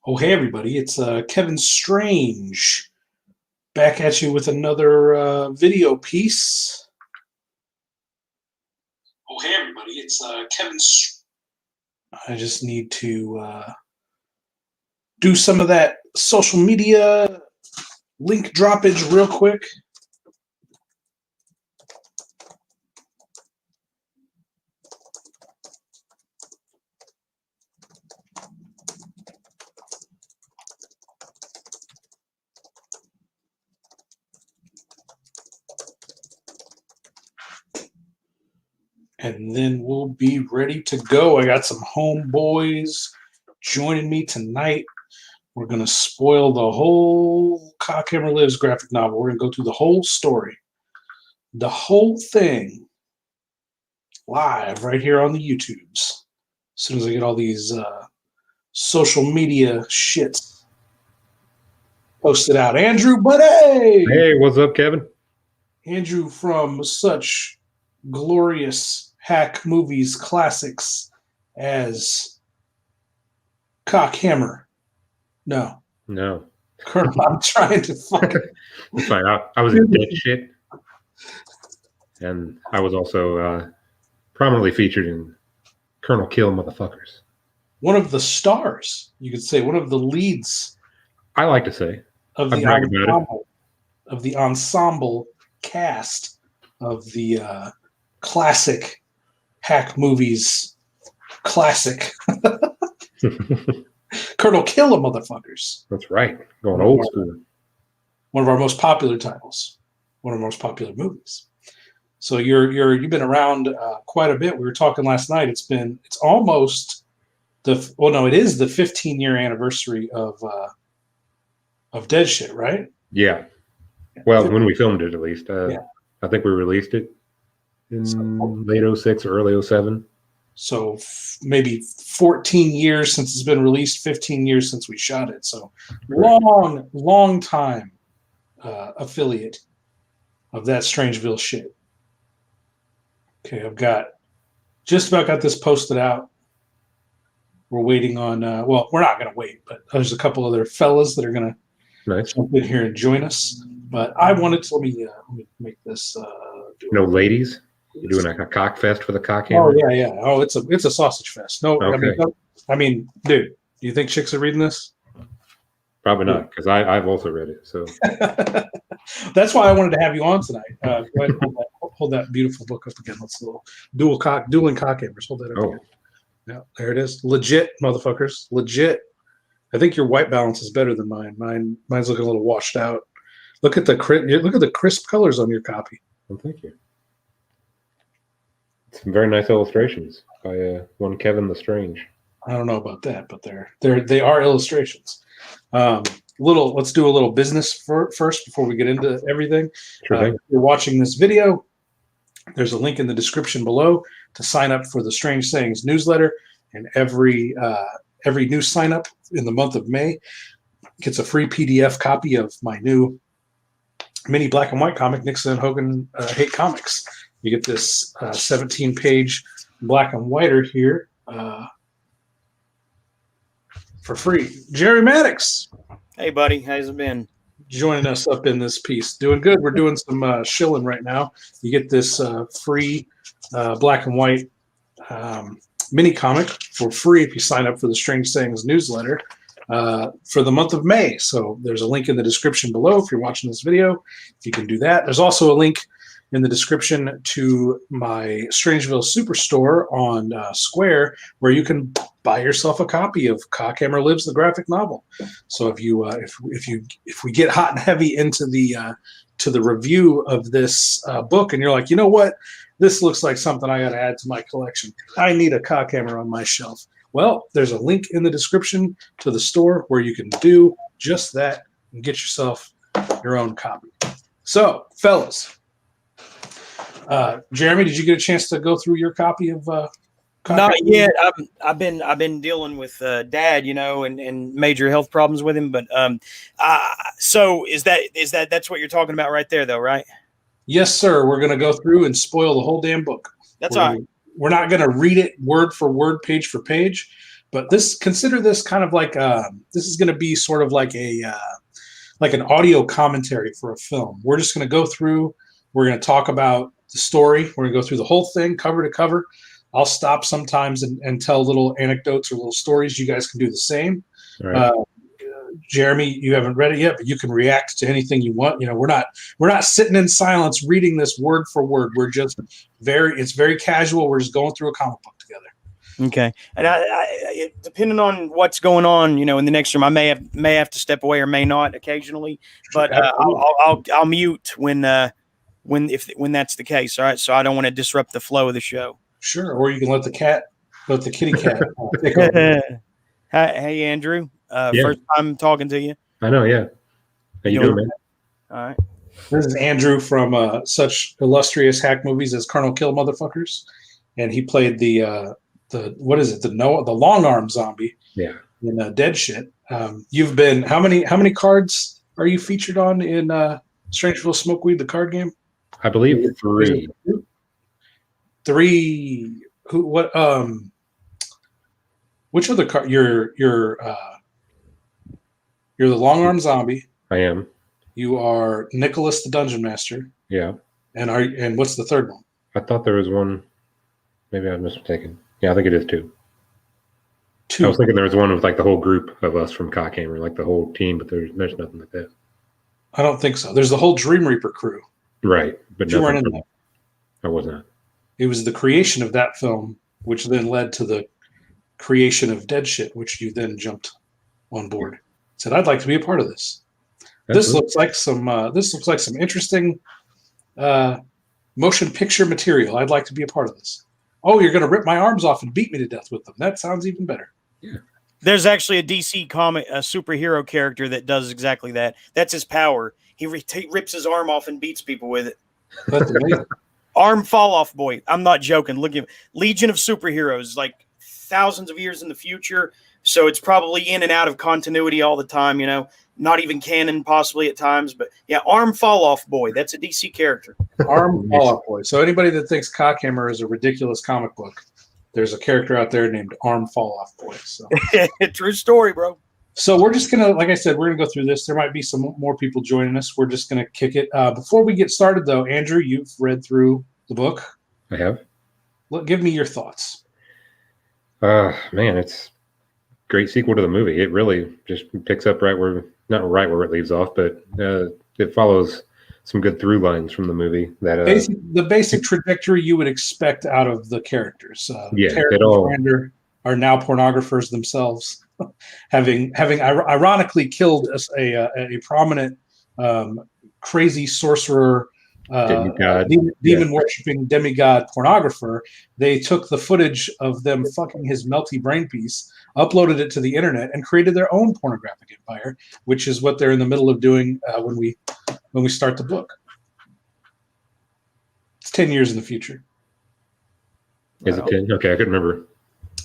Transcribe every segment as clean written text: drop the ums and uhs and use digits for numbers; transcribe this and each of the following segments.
Oh, hey, everybody. It's Kevin Strange back at you with another video piece. Oh, hey, everybody. It's Kevin. I just need to do some of that social media link droppage real quick. And then we'll be ready to go. I got some homeboys joining me tonight. We're going to spoil the whole Cockhammer Lives graphic novel. We're going to go through the whole story, the whole thing, live right here on the YouTubes. As soon as I get all these social media shits posted out. Andrew, buddy! Hey, what's up, Kevin? Andrew from such glorious hack movies classics as Cockhammer. No. Colonel, I'm trying to fucking... It's fine. I was in dead shit. And I was also prominently featured in Colonel Kill Motherfuckers. One of the stars, you could say, one of the leads. I like to say. Of the ensemble cast of the classic hack movies classic. Colonel Kill Motherfuckers. That's right. Going old school. One of our most popular titles. One of our most popular movies. So you've been around quite a bit. We were talking last night. It's almost it is the 15-year anniversary of Dead Shit, right? Yeah. Well, when we filmed it, at least. I think we released it in late 06 or early 07. So maybe 14 years since it's been released, 15 years since we shot it. So long time affiliate of that Strangeville shit. Okay, I've just about got this posted out. We're waiting on, we're not going to wait, but there's a couple other fellas that are going to jump in here and join us. But I wanted to, let me make this. No ladies? You're doing a cock fest for the Cockhammer? Oh, yeah. Oh, it's a sausage fest. No, okay. I mean, dude, do you think chicks are reading this? Probably not, because I've also read it. So that's why I wanted to have you on tonight. Go ahead, hold that beautiful book up again. Let's dueling Cockhammers. Hold that up again. Yeah, there it is. Legit, motherfuckers. Legit. I think your white balance is better than mine. Mine's looking a little washed out. Look at the crisp colors on your copy. Well, thank you. Some very nice illustrations by one Kevin the Strange. I don't know about that, but they are illustrations. Let's do a little business first before we get into everything. Sure thing. If you're watching this video, there's a link in the description below to sign up for the Strange Sayings newsletter, and every new sign up in the month of May gets a free PDF copy of my new mini black and white comic, Nixon and Hogan Hate Comics. You get this 17-page black and whiter here for free. Jerry Maddox. Hey, buddy. How's it been? Joining us up in this piece. Doing good. We're doing some shilling right now. You get this free black and white mini comic for free if you sign up for the Strange Sayings newsletter for the month of May. So there's a link in the description below if you're watching this video. You can do that. There's also a link in the description to my Strangeville Superstore on Square, where you can buy yourself a copy of Cockhammer Lives, the graphic novel. So if we get hot and heavy into the review of this book, and you're like, you know what, this looks like something I got to add to my collection. I need a Cockhammer on my shelf. Well, there's a link in the description to the store where you can do just that and get yourself your own copy. So, fellas. Jeremy, did you get a chance to go through your copy of Not yet. I've been dealing with Dad, and major health problems with him. But so is that's what you're talking about right there, though, right? Yes, sir. We're going to go through and spoil the whole damn book. That's we're, all right. We're not going to read it word for word, page for page, but consider this kind of like this is going to be sort of like like an audio commentary for a film. We're just going to go through. We're going to talk about the story. We're going to go through the whole thing, cover to cover. I'll stop sometimes and tell little anecdotes or little stories. You guys can do the same. Right. Jeremy, you haven't read it yet, but you can react to anything you want. You know, we're not sitting in silence reading this word for word. We're just it's very casual. We're just going through a comic book together. Okay, and depending on what's going on, in the next room, I may have to step away or may not occasionally, but I'll mute when that's the case. All right, so I don't want to disrupt the flow of the show. Sure, or you can let the kitty cat take over. Hey, Andrew. First time talking to you. I know, yeah. How you doing, man? All right. This is Andrew from such illustrious hack movies as Colonel Kill Motherfuckers, and he played the what is it? The long arm zombie. Yeah. In Dead Shit. You've been how many cards are you featured on in Strangeville Smokeweed, the card game? I believe 3. 3. Who? What? Which other card? You're the long arm zombie. I am. You are Nicholas the Dungeon Master. Yeah. And what's the third one? I thought there was one. Maybe I was mistaken. Yeah, I think it is 2. 2. I was thinking there was one with like the whole group of us from Cockhammer, like the whole team, but there's nothing like that. I don't think so. There's the whole Dream Reaper crew. Right, but you weren't in that. I was not. It was the creation of that film, which then led to the creation of Dead Shit, which you then jumped on board. Said, "I'd like to be a part of this." This looks like some interesting motion picture material. I'd like to be a part of this. Oh, you're going to rip my arms off and beat me to death with them. That sounds even better. Yeah. There's actually a DC comic, a superhero character that does exactly that. That's his power. He rips his arm off and beats people with it. That's amazing. Arm fall off boy. I'm not joking. Look at him. Legion of Superheroes, like thousands of years in the future. So it's probably in and out of continuity all the time, not even canon possibly at times. But yeah, Arm Fall Off Boy. That's a DC character. Arm Fall Off Boy. So anybody that thinks Cockhammer is a ridiculous comic book, there's a character out there named Arm Fall Off Boy. So true story, bro. So we're just going to, like I said, we're going to go through this. There might be some more people joining us. We're just going to kick it. Before we get started, though, Andrew, you've read through the book. I have. Give me your thoughts. Man, it's a great sequel to the movie. It really just picks up not right where it leaves off, but it follows some good through lines from the movie. That the basic trajectory you would expect out of the characters. Terry and Miranda are now pornographers themselves, having ironically killed a prominent crazy sorcerer. Demon worshipping demigod pornographer. They took the footage of them fucking his melty brain piece, uploaded it to the internet, and created their own pornographic empire, which is what they're in the middle of doing when we start the book. It's 10 years in the future. Is it 10? Okay, I couldn't remember.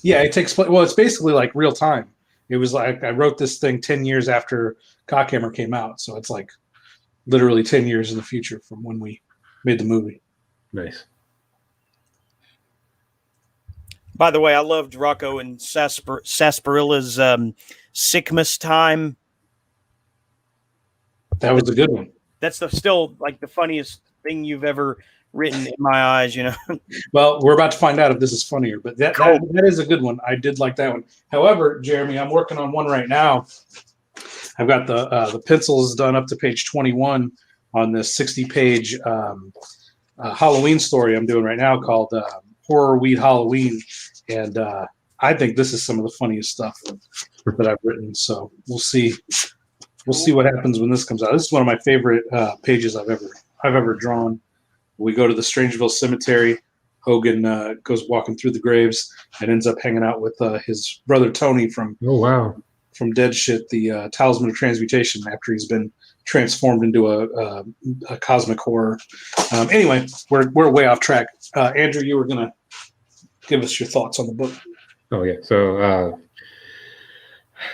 Yeah, it takes place. Well, it's basically like real time. It was like I wrote this thing 10 years after Cockhammer came out, so it's like literally 10 years in the future from when we made the movie. Nice. By the way, I loved Rocco and Sasparilla's Sickmas Time. That was a good one. That's still like the funniest thing you've ever written in my eyes, Well, we're about to find out if this is funnier, but that is a good one. I did like that one. However, Jeremy, I'm working on one right now. I've got the pencils done up to page 21 on this 60-page Halloween story I'm doing right now called Horror Weed Halloween, and I think this is some of the funniest stuff that I've written. So we'll see what happens when this comes out. This is one of my favorite pages I've ever drawn. We go to the Strangeville Cemetery. Hogan goes walking through the graves and ends up hanging out with his brother Tony from Dead Shit, the Talisman of Transmutation, after he's been transformed into a cosmic horror. Anyway, we're way off track. Andrew, you were going to give us your thoughts on the book. Oh yeah, so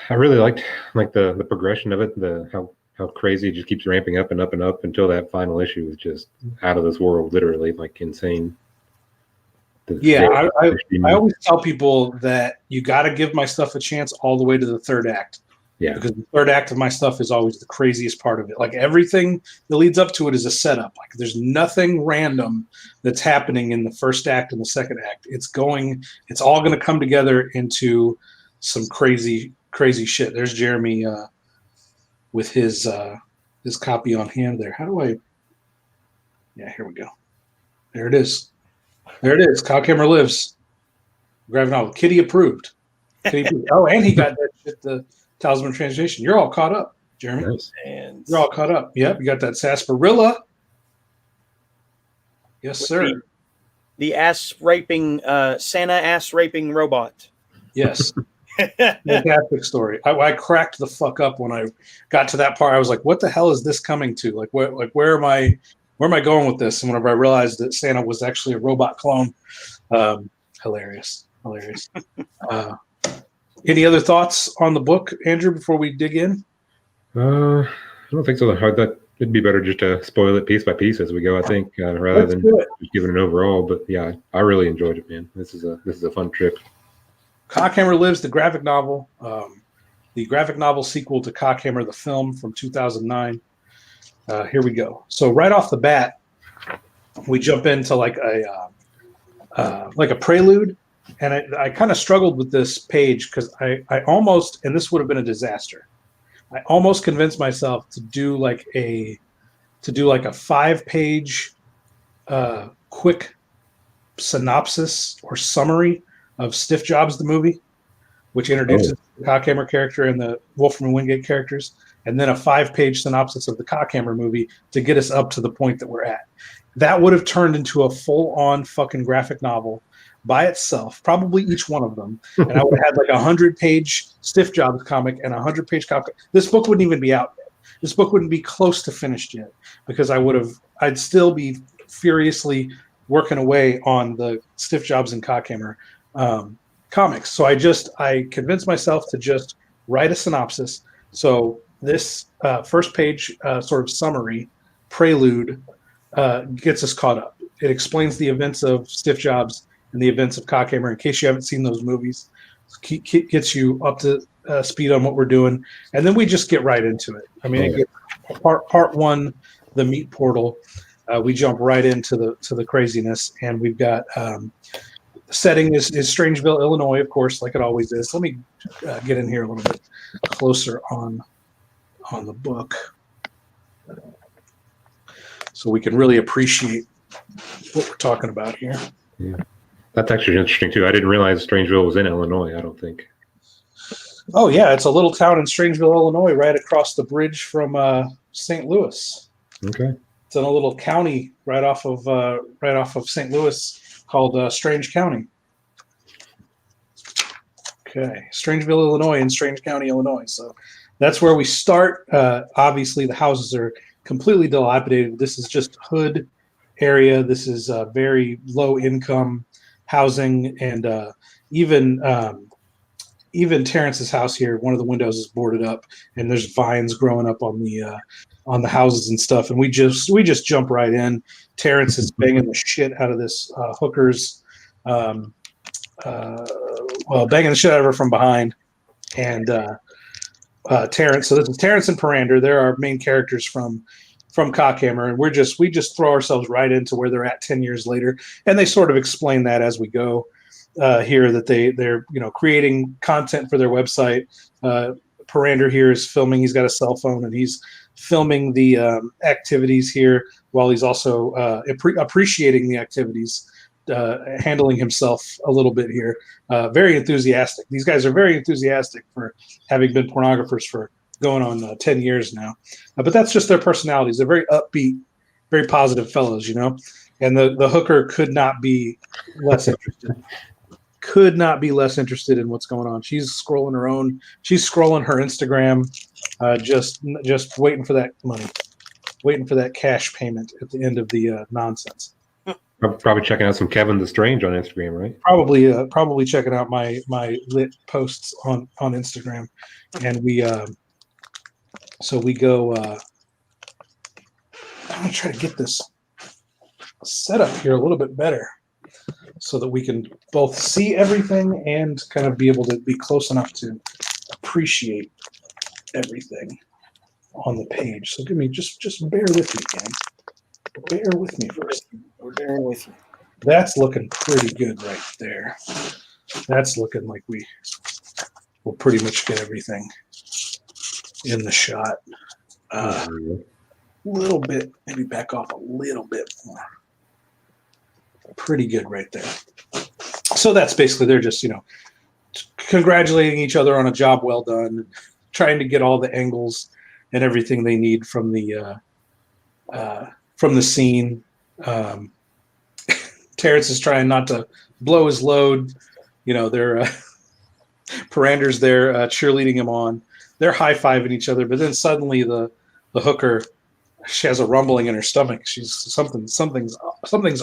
I really liked the progression of it, how how crazy it just keeps ramping up and up and up until that final issue is just out of this world, literally, like insane. Yeah, I always tell people that you got to give my stuff a chance all the way to the third act. Yeah. Because the third act of my stuff is always the craziest part of it. Like everything that leads up to it is a setup. Like there's nothing random that's happening in the first act and the second act. It's all going to come together into some crazy shit. There's Jeremy with his copy on hand there. How do I? Yeah, here we go. There it is. Cockhammer Lives. Graphic novel. Kitty approved. Oh, and he got that shit. The Talisman Translation. You're all caught up, Jeremy. Nice. And You're all caught up. Yep, you got that sarsaparilla. Yes, sir. The Santa ass raping robot. Yes. Fantastic story. I cracked the fuck up when I got to that part. I was like, "What the hell is this coming to? Like, where am I going with this?" And whenever I realized that Santa was actually a robot clone, hilarious. Any other thoughts on the book, Andrew, before we dig in? I don't think so. It'd be better just to spoil it piece by piece as we go, I think, rather than just giving an overall. But yeah, I really enjoyed it, man. This is a fun trip. Cockhammer Lives, the graphic novel, sequel to Cockhammer, the film from 2009. Here we go. So right off the bat, we jump into like a prelude. And I kind of struggled with this page because I almost, and this would have been a disaster, I almost convinced myself to do like a 5-page quick synopsis or summary of Stiff Jobs the movie, which introduces the Cockhammer character and the Wolfram and Wingate characters, and then a 5-page synopsis of the Cockhammer movie to get us up to the point that we're at. That would have turned into a full-on fucking graphic novel by itself, probably each one of them, and I would have had like 100-page Stiff Jobs comic and 100-page comic. This book wouldn't even be out yet. This book wouldn't be close to finished yet because I'd still be furiously working away on the Stiff Jobs and Cockhammer comics. So I convinced myself to just write a synopsis. So this first page sort of summary prelude gets us caught up. It explains the events of Stiff Jobs and the events of Cockhammer, in case you haven't seen those movies. Gets you up to speed on what we're doing, and then we just get right into it. I mean, it gets part one, the meat portal. We jump right into the craziness, and we've got the setting is Strangeville, Illinois, of course, like it always is. Let me get in here a little bit closer on the book, so we can really appreciate what we're talking about here. Yeah. That's actually interesting too. I didn't realize Strangeville was in Illinois, I don't think. Oh yeah, it's a little town in Strangeville, Illinois, right across the bridge from St. Louis. Okay. It's in a little county right off of St. Louis called Strange County. Okay, Strangeville, Illinois, and Strange County, Illinois. So that's where we start. Obviously, the houses are completely dilapidated. This is just hood area. This is very low income housing, and even Terrence's house here, one of the windows is boarded up, and there's vines growing up on the houses and stuff. And we just jump right in. Terrence is banging the shit out of this hooker's, banging the shit out of her from behind. And Terrence. So this is Terrence and Parander. They're our main characters from Cockhammer, and we just throw ourselves right into where they're at 10 years later, and they sort of explain that as we go here, that they're creating content for their website. Parander here is filming. He's got a cell phone, and he's filming the activities here while he's also appreciating the activities, handling himself a little bit here. Very enthusiastic. These guys are very enthusiastic for having been pornographers for going on 10 years now. But that's just their personalities. They're very upbeat, very positive fellows, and the hooker could not be less interested. Could not be less interested in what's going on. She's scrolling her Instagram, just waiting for that money, waiting for that cash payment at the end of the nonsense. Probably checking out some Kevin the Strange on Instagram, right? Probably checking out my lit posts on Instagram, and So we go. I'm going to try to get this set up here a little bit better so that we can both see everything and kind of be able to be close enough to appreciate everything on the page. So give me just bear with me, gang. Bear with me first. We're bearing with you. That's looking pretty good right there. That's looking like we will pretty much get everything in the shot. A little bit, maybe back off a little bit more. Pretty good right there. So that's basically, they're just, congratulating each other on a job well done, trying to get all the angles and everything they need from the scene. Terrence is trying not to blow his load. They're Parander's there cheerleading him on. They're high-fiving each other, but then suddenly the hooker, she has a rumbling in her stomach. Something's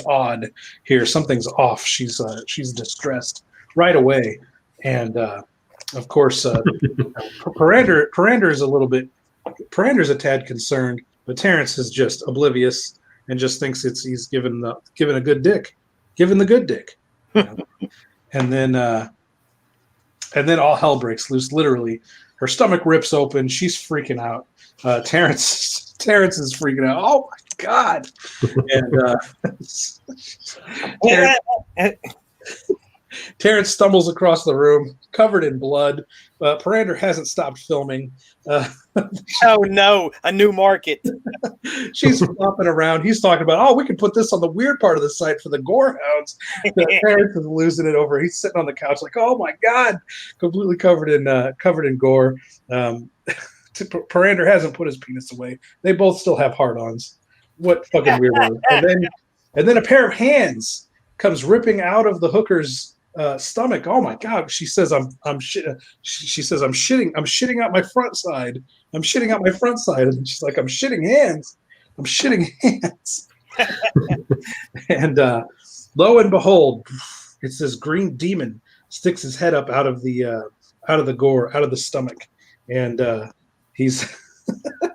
odd here. Something's off. She's distressed right away, and of course, Parander is Parander's a tad concerned, but Terrence is just oblivious and just thinks he's given the good dick. And then all hell breaks loose. Literally, her stomach rips open. She's freaking out. Terrence is freaking out. Oh my god! And Terrence stumbles across the room, covered in blood. Parander hasn't stopped filming. Oh no, a new market. She's flopping around. He's talking about, we can put this on the weird part of the site for the gore hounds. Terrence is losing it over. He's sitting on the couch like, oh my god, completely covered in gore. Parander hasn't put his penis away. They both still have hard-ons. What fucking weirdo. And then a pair of hands comes ripping out of the hooker's stomach. Oh my god! She says, She says, I'm shitting out my front side. I'm shitting out my front side, and she's like, I'm shitting hands. And lo and behold, it's this green demon sticks his head up out of the gore, out of the stomach, and he's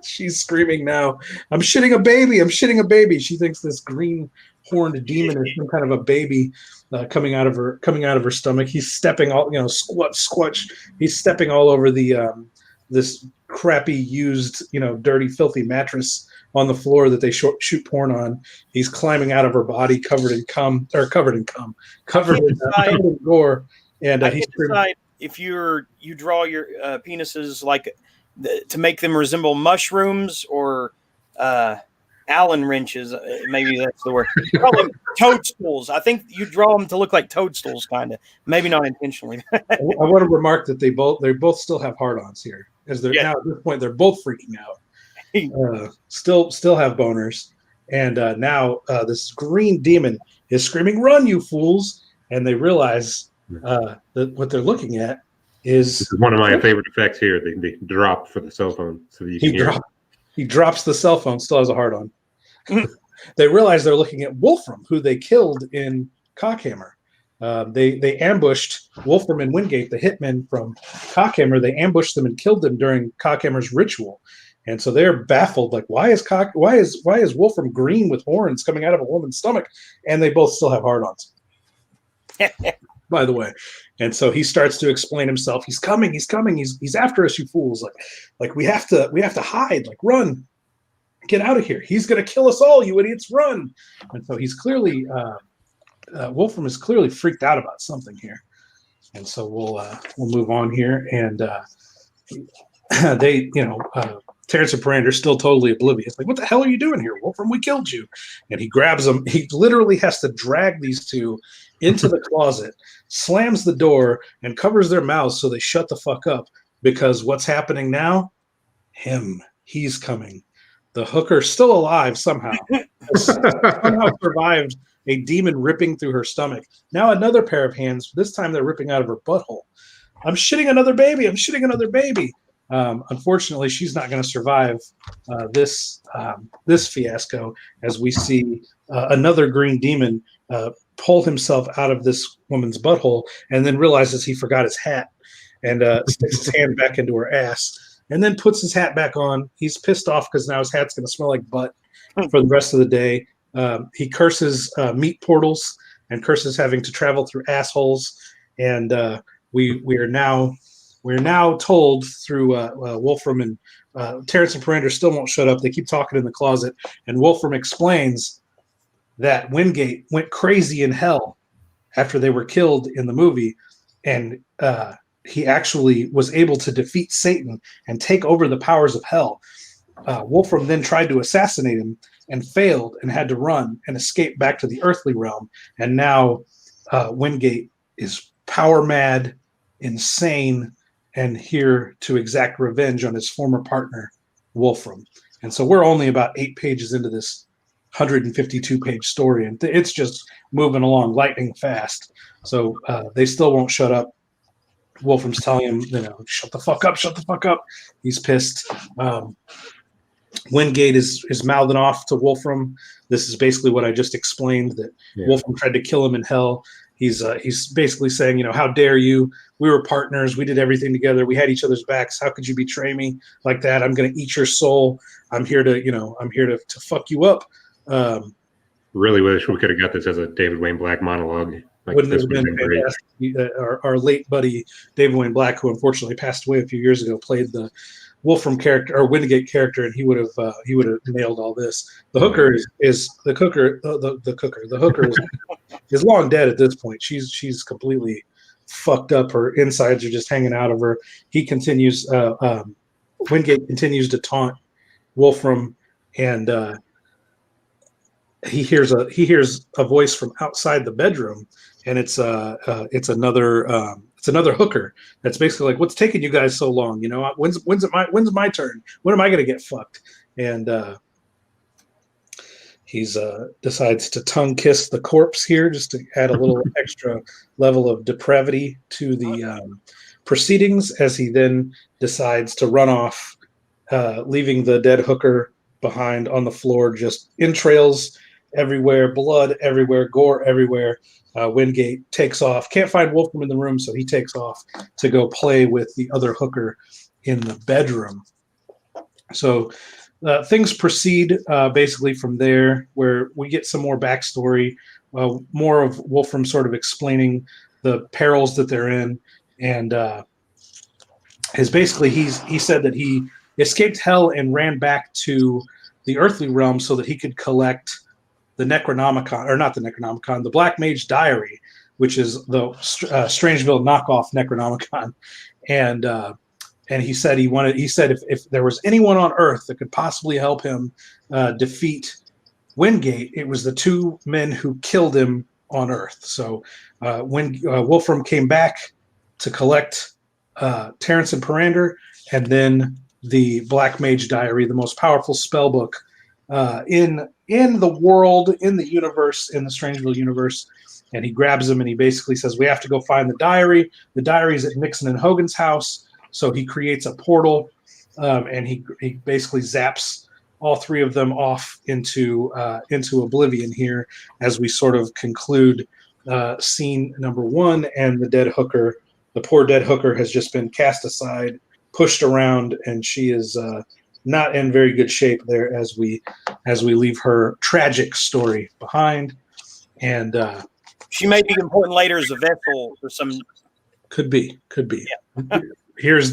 she's screaming now, I'm shitting a baby. She thinks this green horned demon is some kind of a baby coming out of her stomach. He's stepping all, squatch. He's stepping all over the this crappy used, dirty, filthy mattress on the floor that they shoot porn on. He's climbing out of her body, covered in gore, and he's screaming. If you draw your penises like to make them resemble mushrooms or Allen wrenches, maybe that's the word. Probably toadstools. I think you draw them to look like toadstools, kind of. Maybe not intentionally. I want to remark that they both still have hard-ons here, as they're now at this point they're both freaking out. Still have boners, and now this green demon is screaming, "Run, you fools!" And they realize that what they're looking at is this is one of my favorite effects here. The drop for the cell phone, so that you can hear. He drops the cell phone, still has a hard on. They realize they're looking at Wolfram, who they killed in Cockhammer. They ambushed Wolfram and Wingate, the hitmen from Cockhammer. They ambushed them and killed them during Cockhammer's ritual. And so they're baffled, like, why is Wolfram green with horns coming out of a woman's stomach? And they both still have hard-ons. By the way. And so he starts to explain himself. He's coming. He's after us, you fools. Like we have to hide, like run. Get out of here. He's going to kill us all, you idiots, run. And so he's clearly Wolfram is clearly freaked out about something here. And so we'll move on here, and Terrence and Parander still totally oblivious. Like, what the hell are you doing here, Wolfram? We killed you. And he grabs them. He literally has to drag these two into the closet, slams the door, and covers their mouths so they shut the fuck up. Because what's happening now? He's coming. The hooker, still alive somehow, somehow survived a demon ripping through her stomach. Now another pair of hands. This time they're ripping out of her butthole. I'm shitting another baby. Unfortunately, she's not going to survive this fiasco, as we see another green demon pull himself out of this woman's butthole and then realizes he forgot his hat and sticks his hand back into her ass. and then puts his hat back on. He's pissed off because now his hat's going to smell like butt for the rest of the day. He curses meat portals and curses having to travel through assholes. And we're now told through Wolfram and Terrence and Parander still won't shut up. They keep talking in the closet, and Wolfram explains that Wingate went crazy in hell after they were killed in the movie, and he actually was able to defeat Satan and take over the powers of hell. Wolfram then tried to assassinate him and failed and had to run and escape back to the earthly realm. And now Wingate is power mad, insane, and here to exact revenge on his former partner, Wolfram. And so we're only about 8 pages into this 152-page story, and it's just moving along lightning fast. So they still won't shut up. Wolfram's telling him, shut the fuck up, shut the fuck up. He's pissed. Wingate is mouthing off to Wolfram. This is basically what I just explained, that Wolfram tried to kill him in hell. He's basically saying, how dare you? We were partners. We did everything together. We had each other's backs. How could you betray me like that? I'm going to eat your soul. I'm here to fuck you up. Really wish we could have got this as a David Wayne Black monologue. Wouldn't have been fantastic. Our late buddy David Wayne Black, who unfortunately passed away a few years ago, played the Wolfram character or Wingate character, and he would have nailed all this. The hooker The hooker is long dead at this point. She's completely fucked up. Her insides are just hanging out of her. He continues. Wingate continues to taunt Wolfram, and he hears a voice from outside the bedroom, and it's another hooker that's basically like, what's taking you guys so long? When's my turn? When am I gonna get fucked? And he's decides to tongue kiss the corpse here just to add a little extra level of depravity to the proceedings, as he then decides to run off, leaving the dead hooker behind on the floor, just entrails everywhere, blood everywhere, gore everywhere. Wingate takes off. Can't find Wolfram in the room, so he takes off to go play with the other hooker in the bedroom. So things proceed basically from there, where we get some more backstory, more of Wolfram sort of explaining the perils that they're in, and he said that he escaped hell and ran back to the earthly realm so that he could collect the Necronomicon, or not the Necronomicon, the Black Mage Diary, which is the Strangeville knockoff Necronomicon. And he said if there was anyone on Earth that could possibly help him defeat Wingate, it was the two men who killed him on Earth. So when Wolfram came back to collect Terrence and Parander, and then the Black Mage Diary, the most powerful spell book in the world, in the universe, in the Strangeville universe. And he grabs him and he basically says, we have to go find the diary. The diary is at Nixon and Hogan's house. So he creates a portal, and he basically zaps all three of them off into oblivion here, as we sort of conclude scene number one. And the poor dead hooker has just been cast aside, pushed around, and she is not in very good shape there as we leave her tragic story behind. And she may be important later as a vessel for some. Could be. Yeah. Here's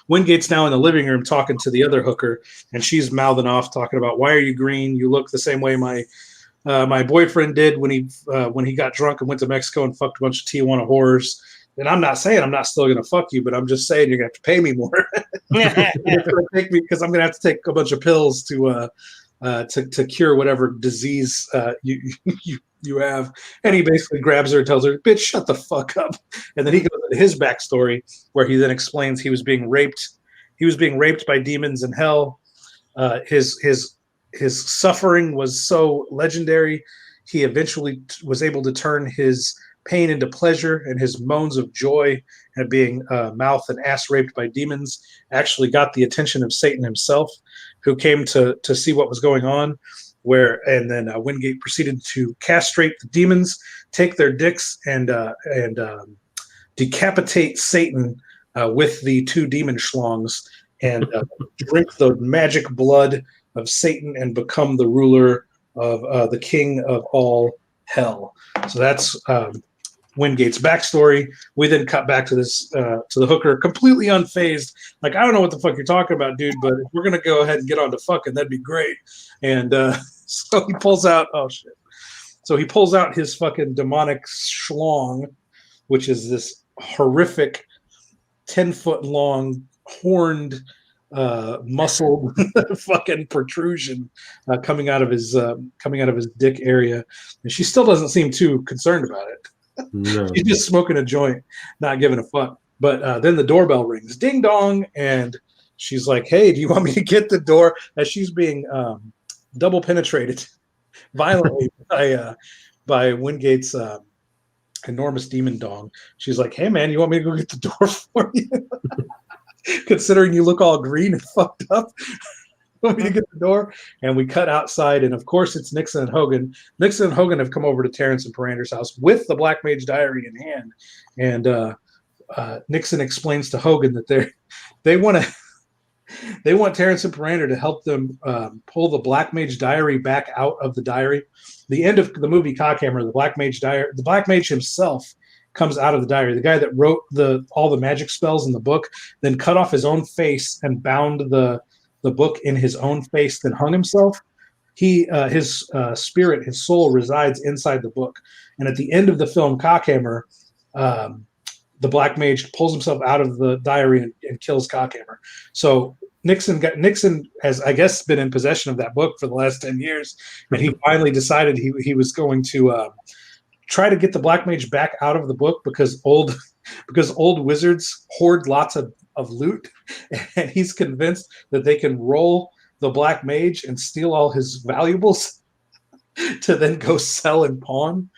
Wingate's now in the living room talking to the other hooker, and she's mouthing off, talking about, why are you green? You look the same way my boyfriend did when he got drunk and went to Mexico and fucked a bunch of Tijuana whores. And I'm not saying I'm not still going to fuck you, but I'm just saying you're going to have to pay me more. Because I'm going to have to take a bunch of pills to cure whatever disease you have. And he basically grabs her and tells her, bitch, shut the fuck up. And then he goes into his backstory, where he then explains he was being raped. He was being raped by demons in hell. His suffering was so legendary, he eventually was able to turn his pain into pleasure, and his moans of joy at being mouth and ass raped by demons actually got the attention of Satan himself, who came to see what was going on. And then Wingate proceeded to castrate the demons, take their dicks, and decapitate Satan with the two demon schlongs and drink the magic blood of Satan and become the ruler of the king of all hell. So that's Wingate's backstory. We then cut back to this to the hooker, completely unfazed. Like, I don't know what the fuck you're talking about, dude, but if we're gonna go ahead and get on to fucking, that'd be great. And so he pulls out. Oh shit! So he pulls out his fucking demonic schlong, which is this horrific 10-foot long horned muscled fucking protrusion coming out of his dick area, and she still doesn't seem too concerned about it. No. She's just smoking a joint, not giving a fuck. But then the doorbell rings, ding dong, and she's like, "Hey, do you want me to get the door?" As she's being double penetrated violently by Wingate's enormous demon dong. She's like, "Hey, man, you want me to go get the door for you?" Considering you look all green and fucked up. Want me to get the door? And we cut outside, and of course it's Nixon and Hogan. Nixon and Hogan have come over to Terrence and Parander's house with the Black Mage Diary in hand. And Nixon explains to Hogan that they want Terrence and Parander to help them pull the Black Mage Diary back out of the diary. The end of the movie Cockhammer, the Black Mage himself comes out of the diary. The guy that wrote all the magic spells in the book, then cut off his own face and bound the book in his own face, then hung himself. His spirit, his soul resides inside the book. And at the end of the film Cockhammer, the Black Mage pulls himself out of the diary and kills Cockhammer. So Nixon has, I guess, been in possession of that book for the last 10 years, and he finally decided he was going to try to get the Black Mage back out of the book because old wizards hoard lots of loot, and he's convinced that they can roll the Black Mage and steal all his valuables to then go sell and pawn.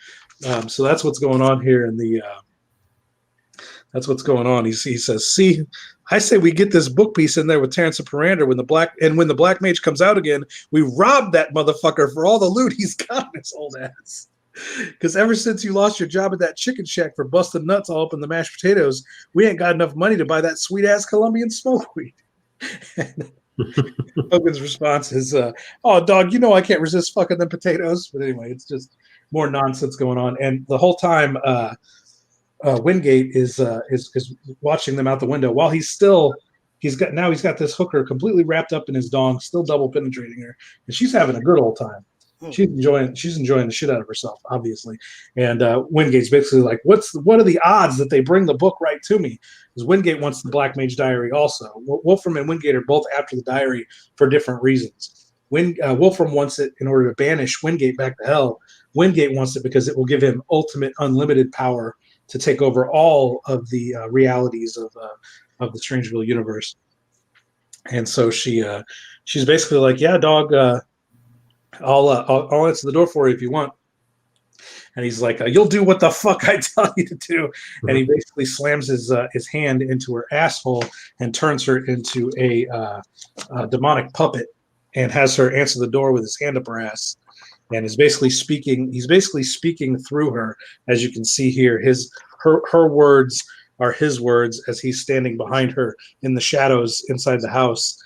So that's what's going on here in the. That's what's going on. He says, "See, I say we get this book piece in there with Terrence and Parander when the Black Mage comes out again, we rob that motherfucker for all the loot he's got in his old ass. Because ever since you lost your job at that chicken shack for busting nuts all up in the mashed potatoes, we ain't got enough money to buy that sweet ass Colombian smoke weed." And Hogan's response is, "Oh, dog, you know I can't resist fucking them potatoes." But anyway, it's just more nonsense going on, and the whole time. Wingate is watching them out the window while he's got this hooker completely wrapped up in his dong, still double penetrating her, and she's having a good old time. She's enjoying the shit out of herself, obviously. And Wingate's basically like, what are the odds that they bring the book right to me? Because Wingate wants the Black Mage Diary also. Wolfram and Wingate are both after the diary for different reasons. Wolfram wants it in order to banish Wingate back to hell. Wingate wants it because it will give him ultimate unlimited power to take over all of the realities of the Strangeville universe. And so she's basically like, "Yeah, dog, I'll answer the door for you if you want." And he's like, "You'll do what the fuck I tell you to do." Mm-hmm. And he basically slams his hand into her asshole and turns her into a demonic puppet and has her answer the door with his hand up her ass. And he's basically speaking through her, as you can see here. Her words are his words as he's standing behind her in the shadows inside the house,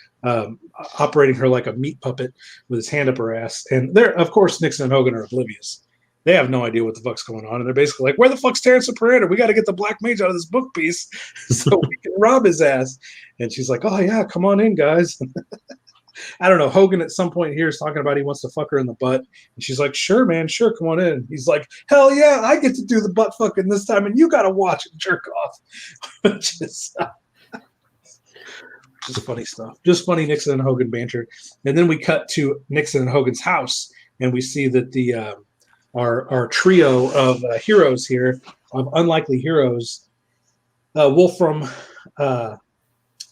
operating her like a meat puppet with his hand up her ass. And there, of course, Nixon and Hogan are oblivious. They have no idea what the fuck's going on, and they're basically like, "Where the fuck's Terrence and Parander? We got to get the Black Mage out of this book piece so we can rob his ass." And she's like, "Oh yeah, come on in, guys." I don't know. Hogan at some point here is talking about he wants to fuck her in the butt. And she's like, "Sure, man. Sure. Come on in." He's like, "Hell yeah. I get to do the butt fucking this time. And you got to watch and jerk off." Just funny stuff. Just funny Nixon and Hogan banter. And then we cut to Nixon and Hogan's house. And we see that our trio of heroes here, of unlikely heroes, Wolfram,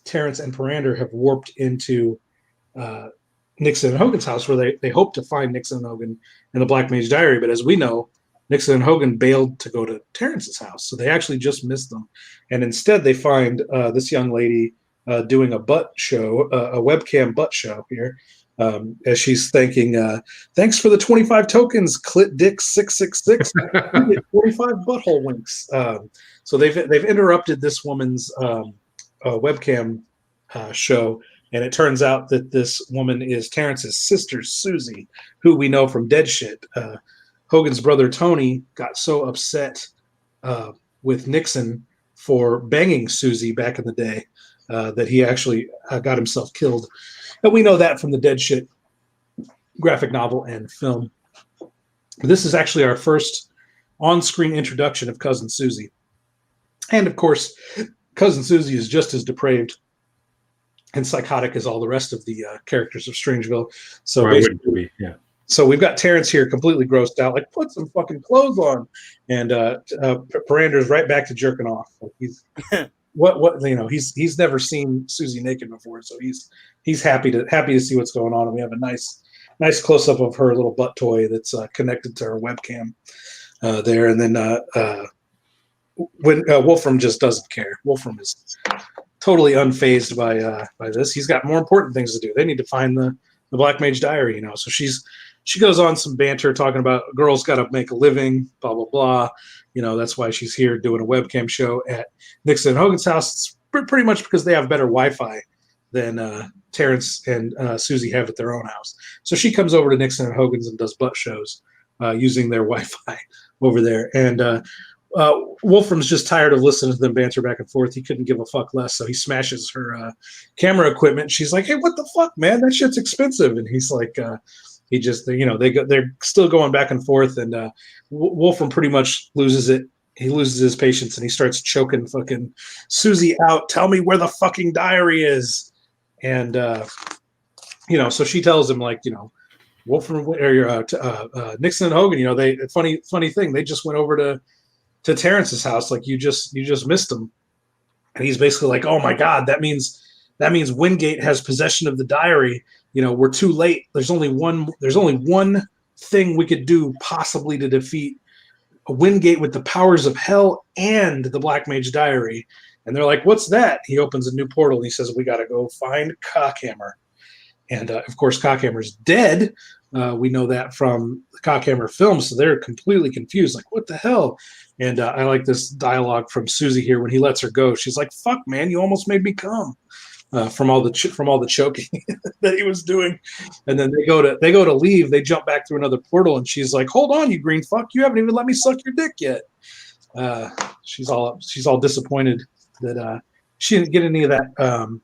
Terrence, and Parander have warped into Nixon and Hogan's house, where they hope to find Nixon and Hogan in the Black Mage Diary. But as we know, Nixon and Hogan bailed to go to Terrence's house, so they actually just missed them. And instead, they find this young lady doing a butt show, a webcam butt show here, as she's thanking, "Thanks for the 25 tokens, Clit Dick 666, 45 butthole winks." So they've interrupted this woman's webcam show, and it turns out that this woman is Terrence's sister, Susie, who we know from Dead Shit. Hogan's brother Tony got so upset with Nixon for banging Susie back in the day that he actually got himself killed. And we know that from the Dead Shit graphic novel and film. This is actually our first on-screen introduction of Cousin Susie. And of course, Cousin Susie is just as depraved and psychotic as all the rest of the characters of Strangeville. So Why wouldn't it be? Yeah. So we've got Terrence here completely grossed out, like, put some fucking clothes on. And Parander's right back to jerking off. Like he's he's never seen Susie naked before, so he's happy to see what's going on. And we have a nice close up of her little butt toy that's connected to her webcam there. And then when Wolfram just doesn't care. Wolfram is totally unfazed by this. He's got more important things to do. They need to find the Black Mage Diary, So she goes on some banter talking about girls got to make a living, blah blah blah. That's why she's here doing a webcam show at Nixon and Hogan's house. It's pretty much because they have better Wi-Fi than Terrence and Susie have at their own house. So she comes over to Nixon and Hogan's and does butt shows using their Wi-Fi over there. And Wolfram's just tired of listening to them banter back and forth. He couldn't give a fuck less, so he smashes her camera equipment. She's like, "Hey, what the fuck, man? That shit's expensive." And he's like, they're still going back and forth, and Wolfram pretty much loses it. He loses his patience, and he starts choking fucking Susie out. Tell me where the fucking diary is. And so she tells him, like, Wolfram or Nixon and Hogan, funny thing, they just went over to Terrence's house, like you just missed him. And he's basically like, oh my God, that means Wingate has possession of the diary. We're too late. There's only one thing we could do possibly to defeat a Wingate with the powers of hell and the Black Mage Diary. And they're like, what's that? He opens a new portal and he says, we got to go find Cockhammer. And of course, Cockhammer's dead. We know that from the Cockhammer film. So they're completely confused. Like, what the hell? And I like this dialogue from Susie here when he lets her go. She's like, "Fuck, man, you almost made me come." From all the choking that he was doing. And then they go to leave. They jump back through another portal, and she's like, "Hold on, you green fuck! You haven't even let me suck your dick yet." She's all disappointed that she didn't get any of that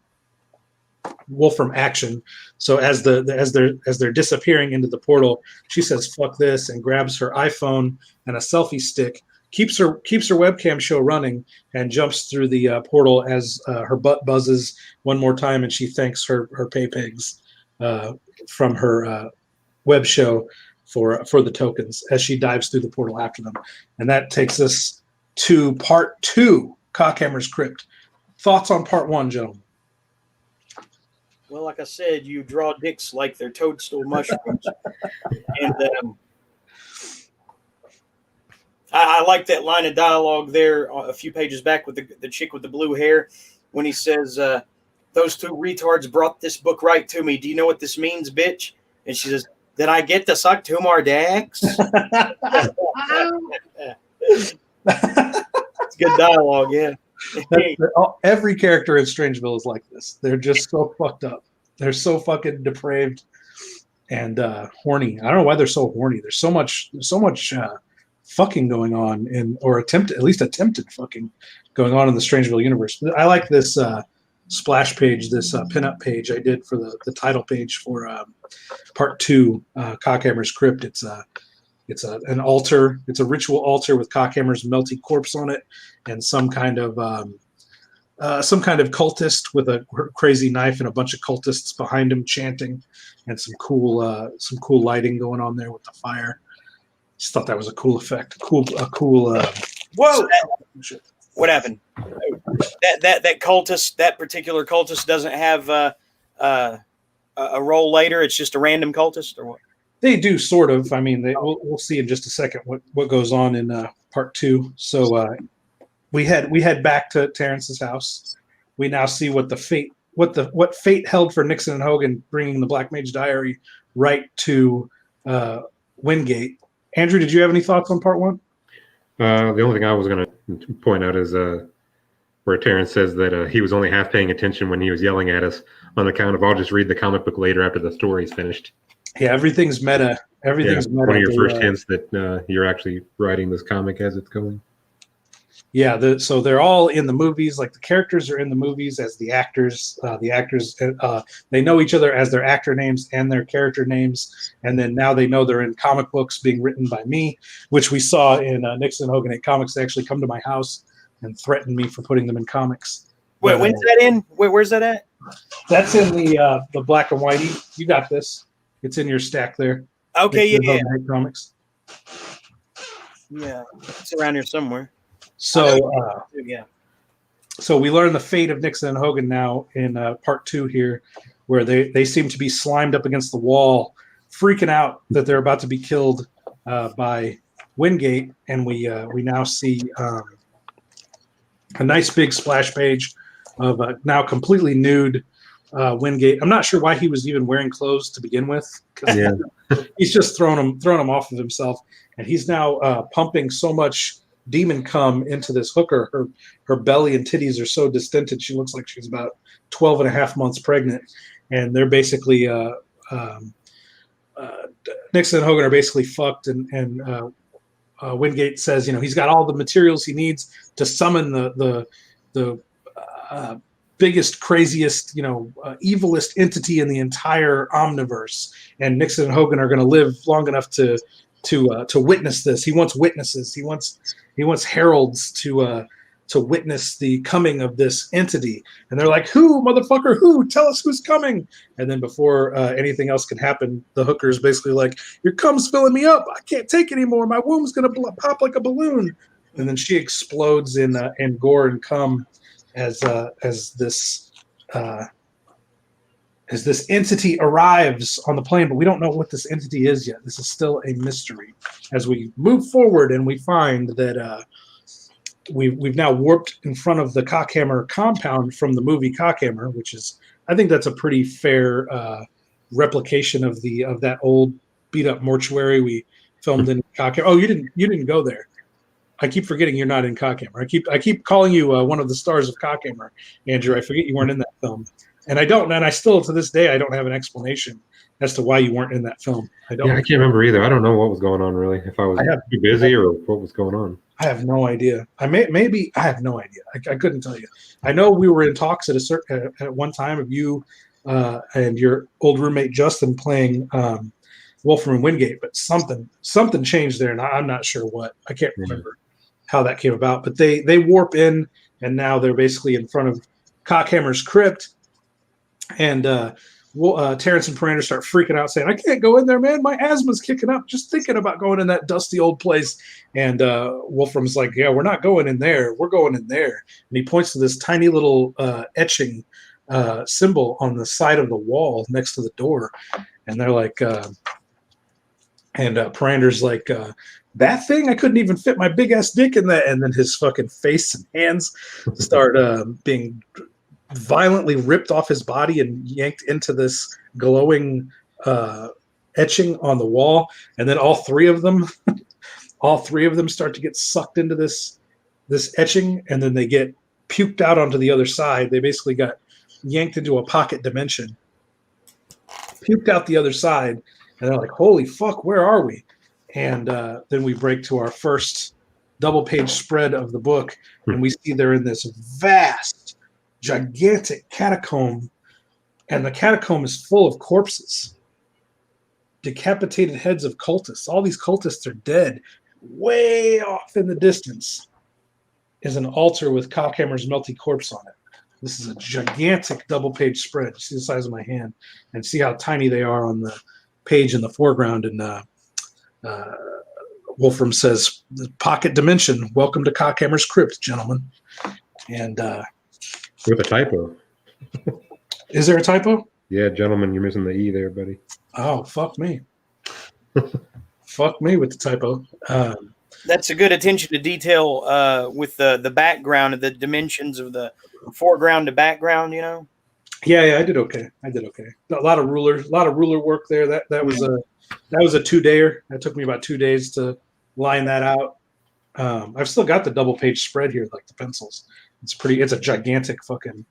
Wolfram action. So as they're disappearing into the portal, she says "fuck this" and grabs her iPhone and a selfie stick, keeps her webcam show running, and jumps through the portal as her butt buzzes one more time, and she thanks her pay pigs from her web show for the tokens as she dives through the portal after them. And that takes us to part 2, Cockhammer's Crypt. Thoughts on part 1, gentlemen? Well, like I said, you draw dicks like they're toadstool mushrooms. And I like that line of dialogue there a few pages back with the chick with the blue hair when he says, those two retards brought this book right to me. Do you know what this means, bitch? And she says, did I get to suck 2 more dicks? It's good dialogue, yeah. Every character in Strangeville is like this. They're just so fucked up. They're so fucking depraved and horny. I don't know why they're so horny. There's so much fucking going on at least attempted fucking going on in the Strangeville universe. I like this splash page, this pinup page I did for the title page for part 2, Cockhammer's Crypt. It's an altar. It's a ritual altar with Cockhammer's melty corpse on it, and some kind of cultist with a crazy knife and a bunch of cultists behind him chanting, and some cool lighting going on there with the fire. Just thought that was a cool effect. A cool. Whoa! What happened? That cultist, that particular cultist, doesn't have a role later. It's just a random cultist, or what? They do sort of. I mean, we'll see in just a second what goes on in part 2. So we head back to Terrence's house. We now see what fate held for Nixon and Hogan, bringing the Black Mage Diary right to Wingate. Andrew, did you have any thoughts on part 1? The only thing I was going to point out is where Terrence says that he was only half paying attention when he was yelling at us on account of I'll just read the comic book later after the story's finished. Yeah, everything's meta. Everything's meta. One of your first hints that you're actually writing this comic as it's going. Yeah, so they're all in the movies. Like the characters are in the movies as the actors. The actors, they know each other as their actor names and their character names. And then now they know they're in comic books being written by me, which we saw in Nixon Hogan 8 Comics. They actually come to my house and threaten me for putting them in comics. Wait, when's that in? Where's that at? That's in the black and whitey. You got this. It's in your stack there. Okay, yeah. Comics. Yeah, it's around here somewhere. So, yeah. So we learn the fate of Nixon and Hogan now in part 2 here, where they seem to be slimed up against the wall, freaking out that they're about to be killed by Wingate, and we now see a nice big splash page of now completely nude Wingate. I'm not sure why he was even wearing clothes to begin with. Yeah. He's just thrown him off of himself, and he's now pumping so much demon cum into this hooker. Her belly and titties are so distended, she looks like she's about 12 and a half months pregnant, and they're basically Nixon and Hogan are basically fucked, and Wingate says, he's got all the materials he needs to summon the biggest, craziest, evilest entity in the entire omniverse, and Nixon and Hogan are going to live long enough to witness this. He wants witnesses. He wants heralds to witness the coming of this entity. And they're like, "Who, motherfucker? Who? Tell us who's coming!" And then before anything else can happen, the hooker is basically like, "Your cum's filling me up. I can't take anymore. My womb's gonna pop like a balloon." And then she explodes in gore and cum as this entity arrives on the plane, but we don't know what this entity is yet. This is still a mystery. As we move forward, and we find that we've now warped in front of the Cockhammer compound from the movie Cockhammer, which is, I think that's a pretty fair replication of that old beat up mortuary we filmed in Cockhammer. Oh, you didn't go there. I keep forgetting you're not in Cockhammer. I keep calling you one of the stars of Cockhammer, Andrew. I forget you weren't in that film. And I still to this day I don't have an explanation as to why you weren't in that film. I can't remember either. I don't know what was going on really. If I was too busy or what was going on. I have no idea. I have no idea. I couldn't tell you. I know we were in talks at one time of you and your old roommate Justin playing Wolfram and Wingate, but something changed there, and I'm not sure what. I can't remember how that came about. But they warp in, and now they're basically in front of Cockhammer's crypt. And Terrence and Parander start freaking out, saying, "I can't go in there, man. My asthma's kicking up just thinking about going in that dusty old place." And Wolfram's like, "Yeah, we're not going in there. We're going in there." And he points to this tiny little etching symbol on the side of the wall next to the door. And they're like, Parander's like, "That thing? I couldn't even fit my big ass dick in that." And then his fucking face and hands start being violently ripped off his body and yanked into this glowing etching on the wall, and then all three of them start to get sucked into this etching, and then they get puked out onto the other side. They basically got yanked into a pocket dimension, puked out the other side, and they're like, "Holy fuck, where are we?" And then we break to our first double page spread of the book, and we see they're in this vast, gigantic catacomb, and the catacomb is full of corpses, decapitated heads of cultists. All these cultists are dead. Way off in the distance is an altar with Cockhammer's melty corpse on it. This is a gigantic double page spread. See the size of my hand, and see how tiny they are on the page in the foreground. And Wolfram says, "The pocket dimension. Welcome to Cockhammer's crypt, gentlemen." And with a typo. Is there a typo? Yeah, gentlemen, you're missing the E there, buddy. Oh, fuck me. Fuck me with the typo. That's a good attention to detail with the background of the dimensions of the foreground to background, Yeah, I did okay. A lot of ruler work there. That was a 2-dayer. That took me about 2 days to line that out. I've still got the double page spread here, like the pencils. It's a gigantic fucking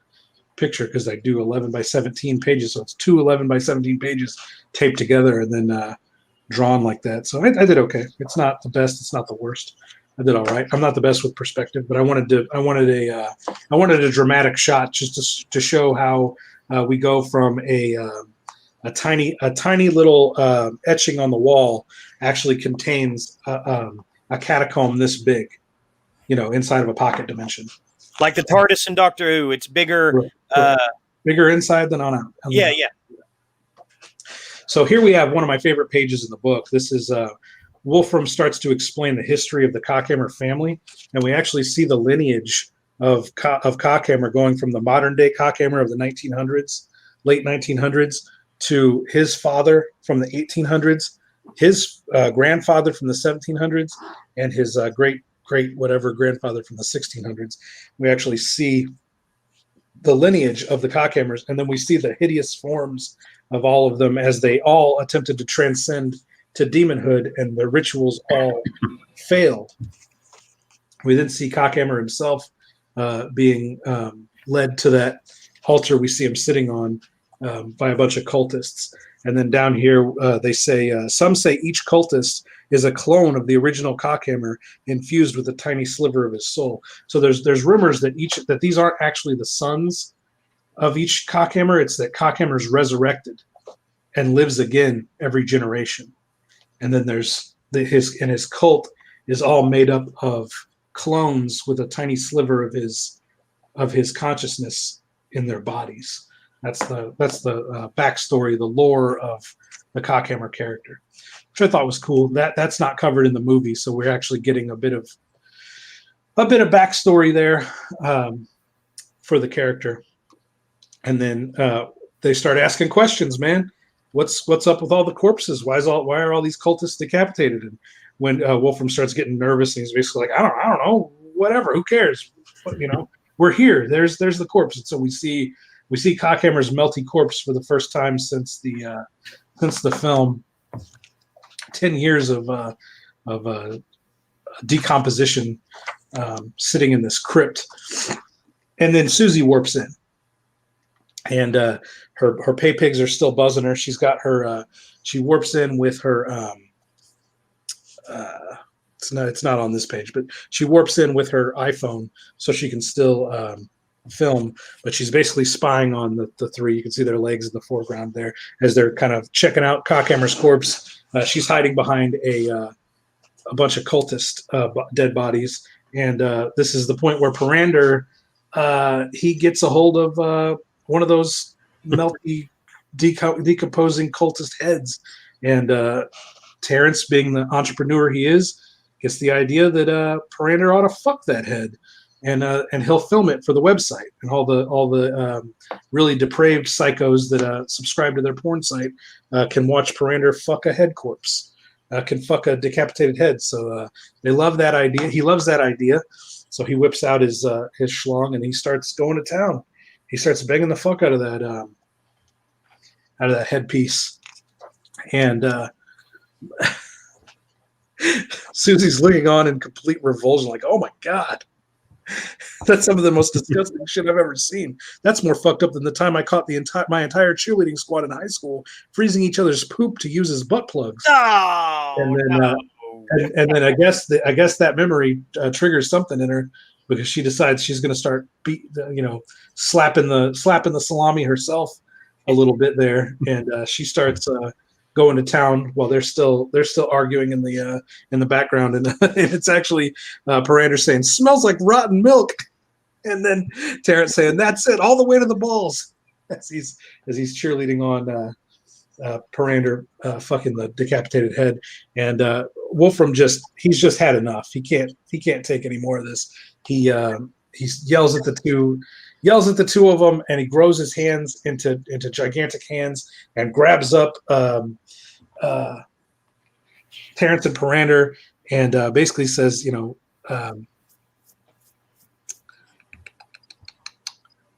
picture because I do 11 by 17 pages. So it's two 11 by 17 pages taped together and then drawn like that. So I did okay. It's not the best. It's not the worst. I did all right. I'm not the best with perspective, but I wanted a dramatic shot just to show how we go from a tiny little etching on the wall actually contains a catacomb this big, inside of a pocket dimension. Like the TARDIS in Doctor Who, it's bigger. Bigger inside than on out. Yeah. So here we have one of my favorite pages in the book. This is Wolfram starts to explain the history of the Cockhammer family, and we actually see the lineage of Cockhammer going from the modern day Cockhammer of the 1900s, late 1900s, to his father from the 1800s, his grandfather from the 1700s, and his great whatever grandfather from the 1600s. We actually see the lineage of the Cockhammers, and then we see the hideous forms of all of them as they all attempted to transcend to demonhood, and the rituals all failed. We then see Cockhammer himself being led to that altar we see him sitting on by a bunch of cultists. And then down here, they say, some say each cultist is a clone of the original Cockhammer infused with a tiny sliver of his soul. So there's rumors that these aren't actually the sons of each Cockhammer. It's that Cockhammer's resurrected and lives again every generation. And then there's his cult is all made up of clones with a tiny sliver of his consciousness in their bodies. That's the backstory, the lore of the Cockhammer character, which I thought was cool. That's not covered in the movie, so we're actually getting a bit of backstory there for the character. And then they start asking questions, man. What's up with all the corpses? Why are all these cultists decapitated? And when Wolfram starts getting nervous, and he's basically like, I don't know, whatever, who cares? But, we're here. There's the corpse. And so we see Cockhammer's melty corpse for the first time since the film. 10 years of decomposition sitting in this crypt. And then Susie warps in. And her pay pigs are still buzzing her. She's got her she warps in with her it's not on this page, but she warps in with her iPhone so she can still film, but she's basically spying on the three. You can see their legs in the foreground there as they're kind of checking out Cockhammer's corpse. She's hiding behind a bunch of cultist dead bodies, and this is the point where Parander he gets a hold of one of those melty, decomposing cultist heads, and Terrence, being the entrepreneur he is, gets the idea that Parander ought to fuck that head. And he'll film it for the website, and all the really depraved psychos that subscribe to their porn site can watch Parander fuck a head corpse, can fuck a decapitated head. So they love that idea. He loves that idea, so he whips out his schlong and he starts going to town. He starts banging the fuck out of that headpiece, and Susie's looking on in complete revulsion, like, "Oh my god." That's some of the most disgusting shit I've ever seen. That's more fucked up than the time I caught my entire cheerleading squad in high school freezing each other's poop to use as butt plugs. Oh, and then I guess that memory triggers something in her, because she decides she's going to start slapping the salami herself a little bit there, and she starts going to town while they're still arguing in the background, and it's actually Parander saying, "Smells like rotten milk," and then Terrence saying, "That's it, all the way to the balls," as he's cheerleading on Parander fucking the decapitated head. And Wolfram he's just had enough. He can't take any more of this. He yells at the two of them, and he grows his hands into gigantic hands and grabs up Terrence and Parander, and basically says,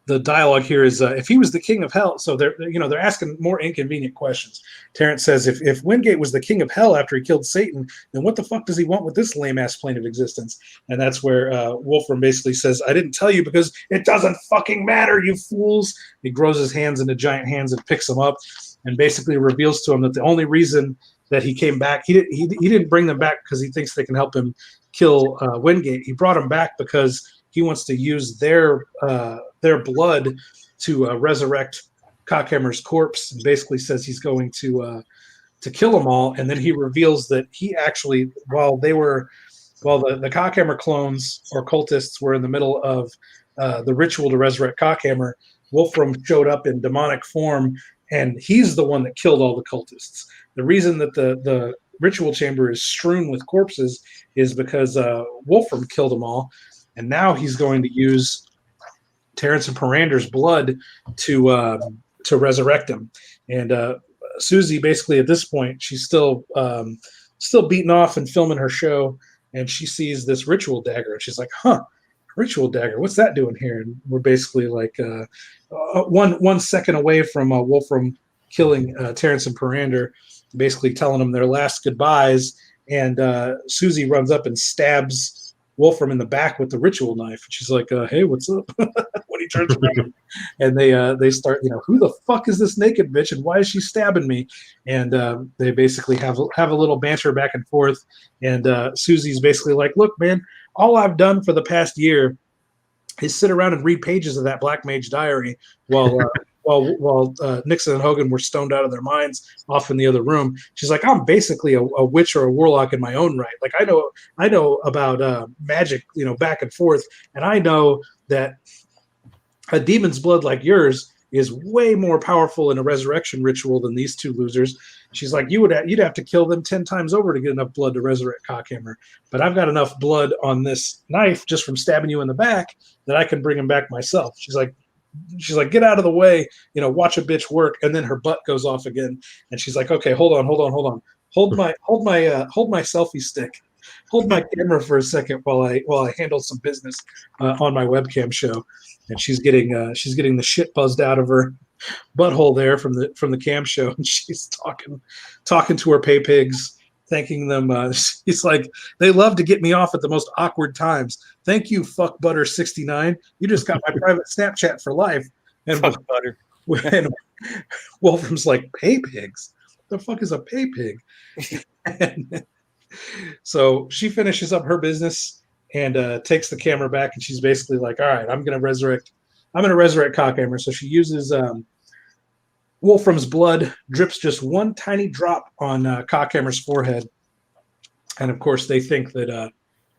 the dialogue here is if he was the king of hell. So they're asking more inconvenient questions. Terrence says if Wingate was the king of hell after he killed Satan, then what the fuck does he want with this lame ass plane of existence? And that's where Wolfram basically says, I didn't tell you because it doesn't fucking matter, you fools. He grows his hands into giant hands and picks them up and basically reveals to him that the only reason that he came back, he didn't bring them back because he thinks they can help him kill Wingate. He brought them back because he wants to use their blood to resurrect Cockhammer's corpse, and basically says he's going to kill them all. And then he reveals that he actually, while the Cockhammer clones or cultists were in the middle of the ritual to resurrect Cockhammer, Wolfram showed up in demonic form, and he's the one that killed all the cultists. The reason that the ritual chamber is strewn with corpses is because Wolfram killed them all. And now he's going to use Terrence and Parander's blood to resurrect him. And Susie, basically at this point, she's still beating off and filming her show, and she sees this ritual dagger, and she's like, "Huh, ritual dagger? What's that doing here?" And we're basically like 1 second away from Wolfram killing Terrence and Parander, basically telling them their last goodbyes. And Susie runs up and stabs Wolfram in the back with the ritual knife. And she's like, "Hey, what's up?" When he turns around, and they start, who the fuck is this naked bitch, and why is she stabbing me? And they basically have a little banter back and forth. And Susie's basically like, "Look, man, all I've done for the past year is sit around and read pages of that Black Mage Diary while Nixon and Hogan were stoned out of their minds off in the other room." She's like, "I'm basically a witch or a warlock in my own right. Like I know about magic, back and forth, and I know that a demon's blood like yours is way more powerful in a resurrection ritual than these two losers." She's like, you'd have to kill them 10 times over to get enough blood to resurrect Cockhammer. But I've got enough blood on this knife just from stabbing you in the back that I can bring him back myself. She's like, "Get out of the way, watch a bitch work." And then her butt goes off again. And she's like, "Okay, hold on. Hold my selfie stick. Hold my camera for a second while I handle some business on my webcam show." And she's getting the shit buzzed out of her butthole there from the cam show, and she's talking to her pay pigs, thanking them. She's like, "They love to get me off at the most awkward times. Thank you, fuck butter 69. You just got my private Snapchat for life." And Fuck butter. When Wolfram's like, "Pay pigs? What the fuck is a pay pig?" And so she finishes up her business and takes the camera back, and she's basically like, "All right, I'm gonna resurrect Cockhammer." So she uses Wolfram's blood, drips just one tiny drop on Cockhammer's forehead, and of course they think that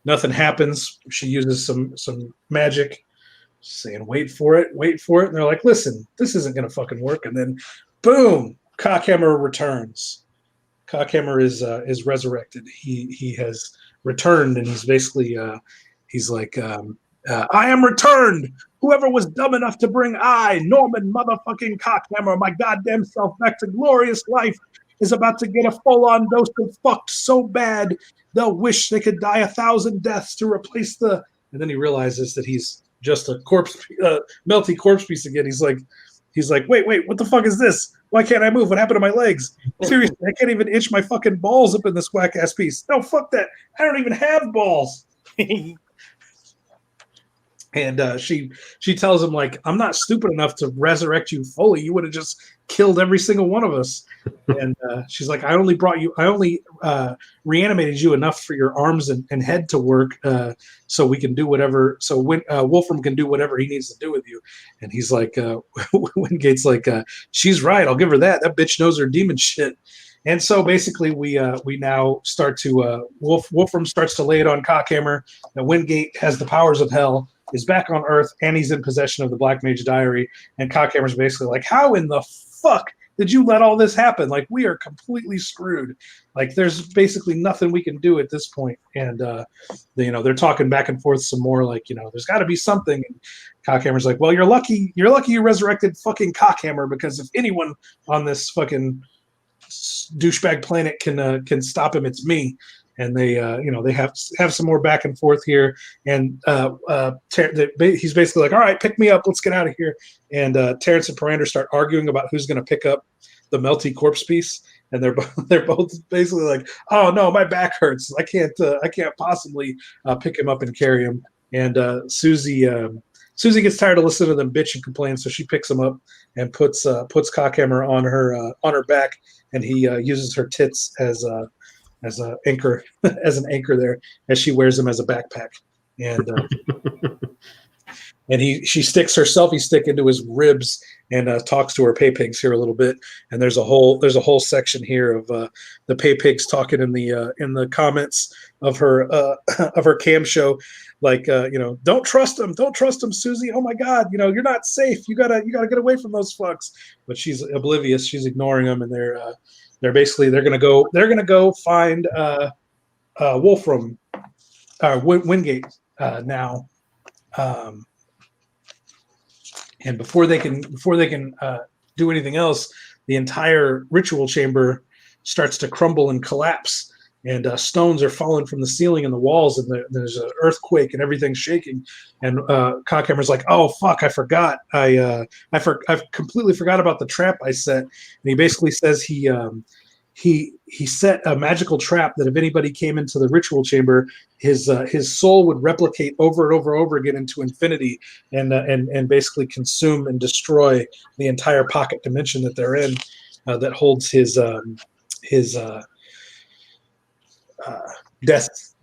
nothing happens. She uses some magic, saying, wait for it. And they're like, "Listen, this isn't going to fucking work." And then, boom, Cockhammer returns. Cockhammer is resurrected. He has returned, and he's basically he's like, "I am returned. Whoever was dumb enough to bring Norman motherfucking Cockhammer, my goddamn self, back to glorious life, is about to get a full-on dose of fucked so bad they'll wish they could die 1,000 deaths to replace the." And then he realizes that he's just a corpse, melty corpse piece again. He's like, wait, what the fuck is this? Why can't I move? What happened to my legs? Seriously, I can't even itch my fucking balls up in this whack ass piece. No, fuck that. I don't even have balls. And she tells him, like, "I'm not stupid enough to resurrect you fully. You would have just killed every single one of us." And she's like, I only reanimated you enough for your arms and head to work so we can do whatever. So when Wolfram can do whatever he needs to do with you." And he's like, Wingate's like, "She's right. I'll give her that. That bitch knows her demon shit." And so basically we now start to Wolfram starts to lay it on Cockhammer. That Wingate has the powers of hell, is back on Earth, and he's in possession of the Black Mage Diary. And Cockhammer's basically like, "How in the fuck did you let all this happen? Like, we are completely screwed. Like, there's basically nothing we can do at this point." And they're talking back and forth some more. Like, there's got to be something. And Cockhammer's like, "Well, you're lucky you resurrected fucking Cockhammer, because if anyone on this fucking douchebag planet can stop him, it's me." and they they have some more back and forth here. And he's basically like, all right, pick me up, let's get out of here. And Terrence and Parander start arguing about who's going to pick up the melty corpse piece. And they're both basically like, oh no, my back hurts, I can't possibly pick him up and carry him. And Susie gets tired of listening to them bitch and complain, so she picks him up and puts Cockhammer on her back, and he uses her tits as an anchor there, as she wears them as a backpack. And and she sticks her selfie stick into his ribs and talks to her pay pigs here a little bit. And there's a whole section here of the pay pigs talking in the comments of her cam show, like don't trust them, Susie. Oh my God, you're not safe. You gotta get away from those fucks. But she's oblivious. She's ignoring them, and they're gonna go find Wolfram, Wingate now. And before they can do anything else, the entire ritual chamber starts to crumble and collapse, and stones are falling from the ceiling and the walls, and there's an earthquake and everything's shaking. And Cockhammer's like, "Oh fuck, I forgot. I completely forgot about the trap I set." And he basically says he set a magical trap that if anybody came into the ritual chamber, his soul would replicate over and over again into infinity, and basically consume and destroy the entire pocket dimension that they're in, that holds his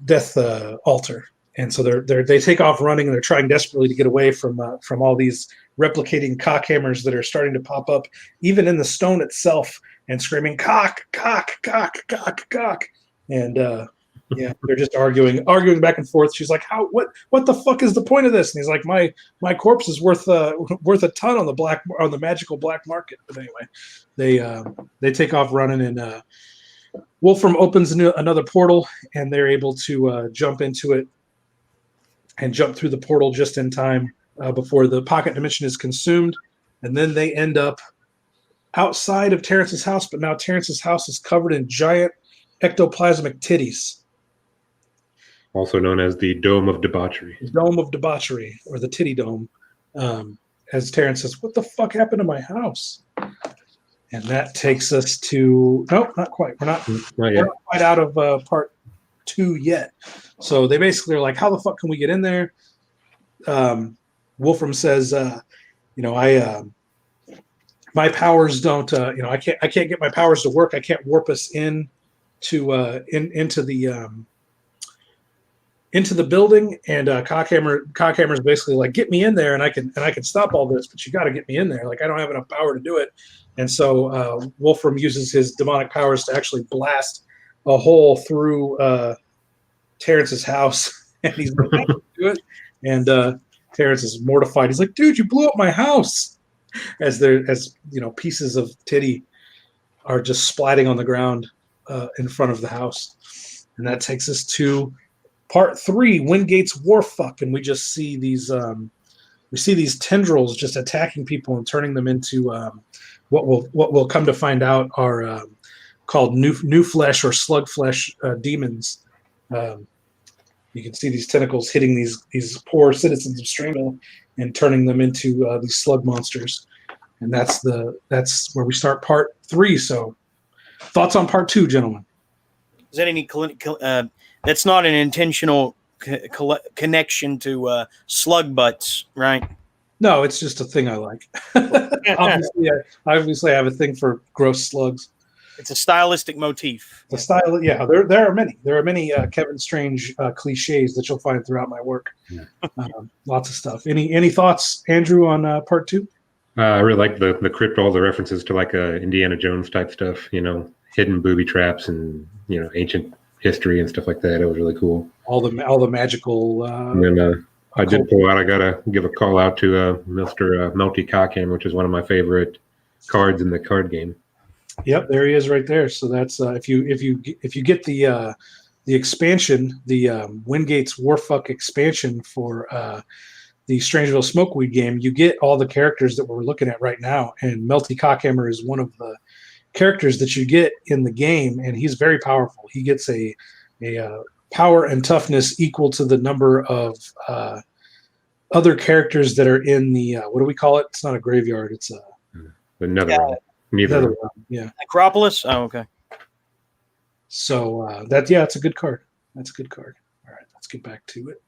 death altar. And so they take off running, and they're trying desperately to get away from all these replicating Cockhammers that are starting to pop up, even in the stone itself, and screaming cock, cock, cock, cock, cock. And they're just arguing back and forth. She's like, what the fuck is the point of this? And he's like, my corpse is worth a ton on the magical black market. But anyway, they take off running, and Wolfram opens another portal, and they're able to jump into it and jump through the portal just in time before the pocket dimension is consumed. And then they end up outside of Terrence's house, but now Terrence's house is covered in giant ectoplasmic titties. Also known as the Dome of Debauchery. The Dome of Debauchery, or the Titty Dome. As Terrence says, what the fuck happened to my house? And that takes us to... No, not quite. We're not quite out of part 2 yet. So they basically are like, how the fuck can we get in there? Wolfram says, my powers don't, I can't get my powers to work. I can't warp us into the building. And Cockhammer's basically like, get me in there, and I can stop all this, but you got to get me in there. Like, I don't have enough power to do it. And so Wolfram uses his demonic powers to actually blast a hole through Terrence's house, and he's like, I can do it. And Terrence is mortified. He's like, dude, you blew up my house. As pieces of titty are just splatting on the ground in front of the house. And that takes us to part 3, Wingate's Warfuck, and we just see these tendrils just attacking people and turning them into what we'll come to find out are called new flesh or slug flesh demons. You can see these tentacles hitting these poor citizens of Stringville and turning them into these slug monsters. And that's where we start part 3. So thoughts on part 2, gentlemen? Is that any that's not an intentional connection to slug butts, right? No, it's just a thing I like. Obviously, I have a thing for gross slugs. It's a stylistic motif. The style, yeah. There are many. There are many Kevin Strange cliches that you'll find throughout my work. Yeah. Lots of stuff. Any thoughts, Andrew, on part 2? I really like the crypt, all the references to like Indiana Jones type stuff. Hidden booby traps and ancient history and stuff like that. It was really cool. All the magical. And then I did pull out. I gotta give a call out to Mr. Melty Cockhammer, which is one of my favorite cards in the card game. Yep, there he is right there. So that's if you get the expansion, the Wingate's Warfuck expansion for the Strangeville Smokeweed game, you get all the characters that we're looking at right now, and Melty Cockhammer is one of the characters that you get in the game, and he's very powerful. He gets a power and toughness equal to the number of other characters that are in the what do we call it? It's not a graveyard. It's a Another one. Neither another one. one. Yeah. Necropolis. Oh, okay. So it's a good card. That's a good card. All right, let's get back to it.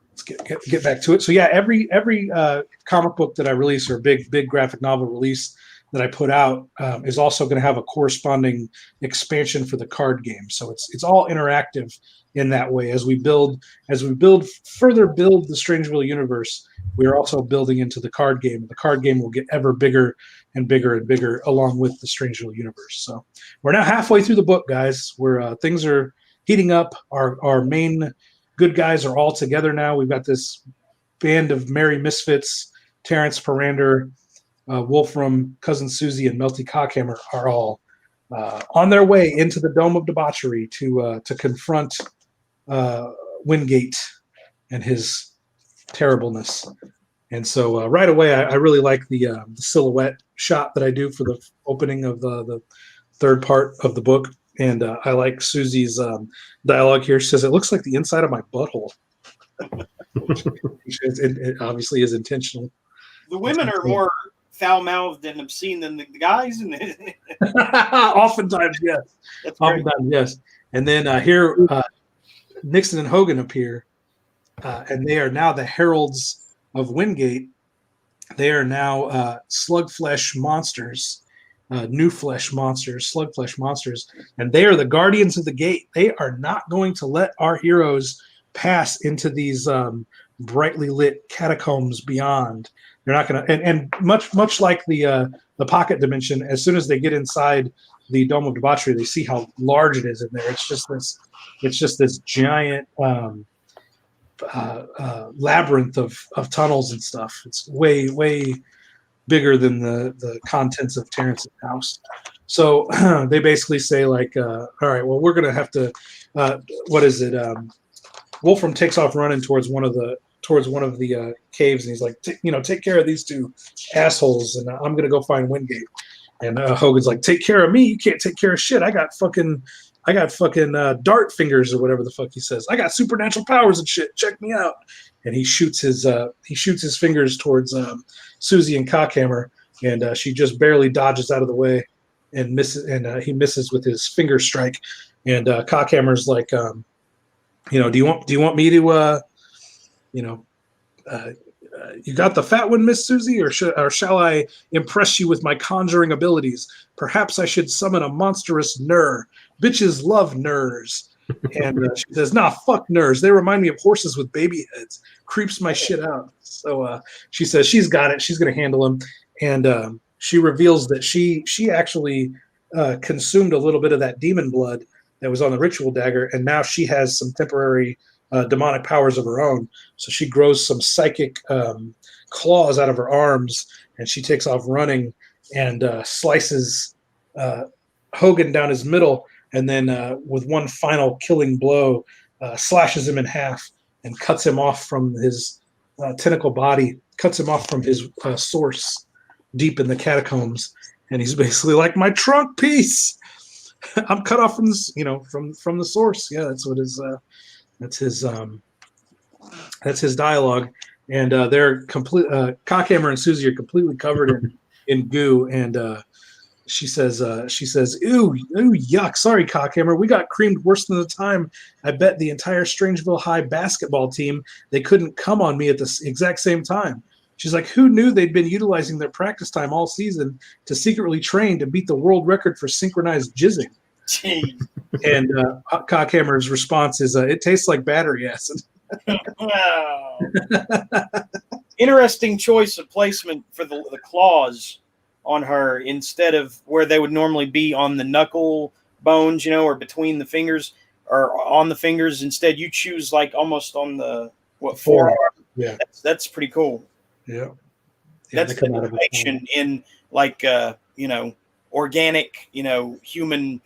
Let's get back to it. So yeah, every comic book that I release or big graphic novel release that I put out is also going to have a corresponding expansion for the card game. So it's all interactive in that way. As we further build the Strangeville universe, we are also building into the card game. The card game will get ever bigger and bigger and bigger along with the Strangeville universe. So we're now halfway through the book, guys. Where things are heating up. Our main good guys are all together now. We've got this band of merry misfits. Terrence Parander, Wolfram, Cousin Susie, and Melty Cockhammer are all on their way into the Dome of Debauchery to confront Wingate and his terribleness. And so right away, I really like the silhouette shot that I do for the opening of the third part of the book. And I like Susie's dialogue here. She says, "It looks like the inside of my butthole." It obviously is intentional. The women are more foul-mouthed and obscene than the guys. Oftentimes, yes. That's great. Oftentimes, yes. And then here, Nixon and Hogan appear, and they are now the heralds of Wingate. They are now slug flesh monsters, new flesh monsters, slug flesh monsters, and they are the guardians of the gate. They are not going to let our heroes pass into these brightly lit catacombs beyond. They're not going to, and much like the pocket dimension, as soon as they get inside the Dome of Debauchery, they see how large it is in there. It's just this giant labyrinth of tunnels and stuff. It's way bigger than the contents of Terrence's house. So they basically say like, all right, well, we're going to have to, what is it? Wolfram takes off running towards one of the caves, and he's like, take care of these two assholes, and I'm gonna go find Wingate. And Hogan's like, take care of me? You can't take care of shit. I got fucking dart fingers or whatever the fuck he says. I got supernatural powers and shit. Check me out. And he shoots his fingers towards Susie and Cockhammer, and she just barely dodges out of the way and misses. And he misses with his finger strike. And Cockhammer's like, do you want me to you got the fat one, Miss Susie, or shall I impress you with my conjuring abilities? Perhaps I should summon a monstrous Ner. Bitches love Ners. And she says, nah, fuck Ners. They remind me of horses with baby heads. Creeps my shit out. So she says she's got it. She's going to handle him. And she reveals that she actually consumed a little bit of that demon blood that was on the ritual dagger, and now she has some temporary demonic powers of her own. So she grows some psychic claws out of her arms, and she takes off running and slices Hogan down his middle, and then with one final killing blow, slashes him in half and cuts him off from his tentacle body, cuts him off from his source deep in the catacombs. And he's basically like, my trunk piece. I'm cut off from this, from the source. Yeah, that's what his that's his dialogue. And they're complete. Cockhammer and Susie are completely covered in goo. And she says, "Ooh, yuck! Sorry, Cockhammer. We got creamed worse than the time I bet the entire Strangeville High basketball team they couldn't come on me at the exact same time." She's like, who knew they'd been utilizing their practice time all season to secretly train to beat the world record for synchronized jizzing? Jeez. And Cockhammer's response is, it tastes like battery acid. Wow. Interesting choice of placement for the claws on her instead of where they would normally be on the knuckle bones, or between the fingers or on the fingers. Instead, you choose like almost on the forearm. Yeah, that's pretty cool. Yeah, that's the innovation in like organic, human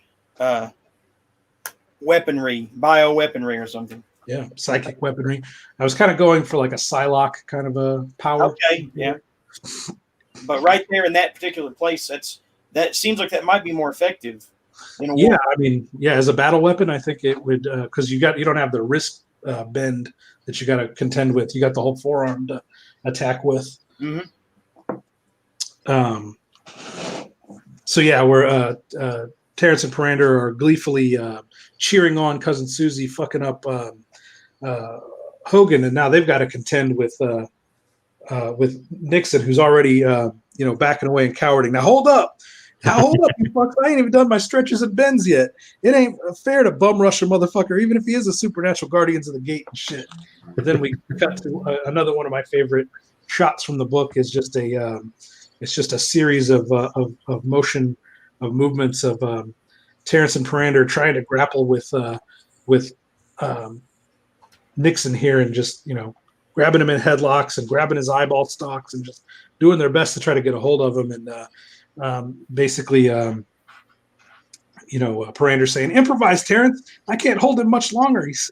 weaponry, bioweaponry or something. Yeah, psychic weaponry. I was kind of going for like a Psylocke kind of a power. Okay, yeah. But right there in that particular place, that seems like that might be more effective. in a Yeah, war. I mean, yeah, as a battle weapon, I think it would because you don't have the wrist bend that you got to contend with. You got the whole forearm to attack with. Hmm. Um, so yeah, we're Terrence and Parander are gleefully cheering on cousin Susie fucking up uh, Hogan, and now they've got to contend with Nixon, who's already backing away and cowarding. Now hold up. Hold up, you fucks. I ain't even done my stretches and bends yet. It ain't fair to bum rush a motherfucker, even if he is a supernatural Guardians of the Gate and shit. But then we cut to another one of my favorite shots from the book is just it's just a series of motion of movements of Terrence and Parander trying to grapple with Nixon here and just grabbing him in headlocks and grabbing his eyeball stalks and just doing their best to try to get a hold of him and basically Parander saying, "Improvise, Terrence. I can't hold him much longer. He's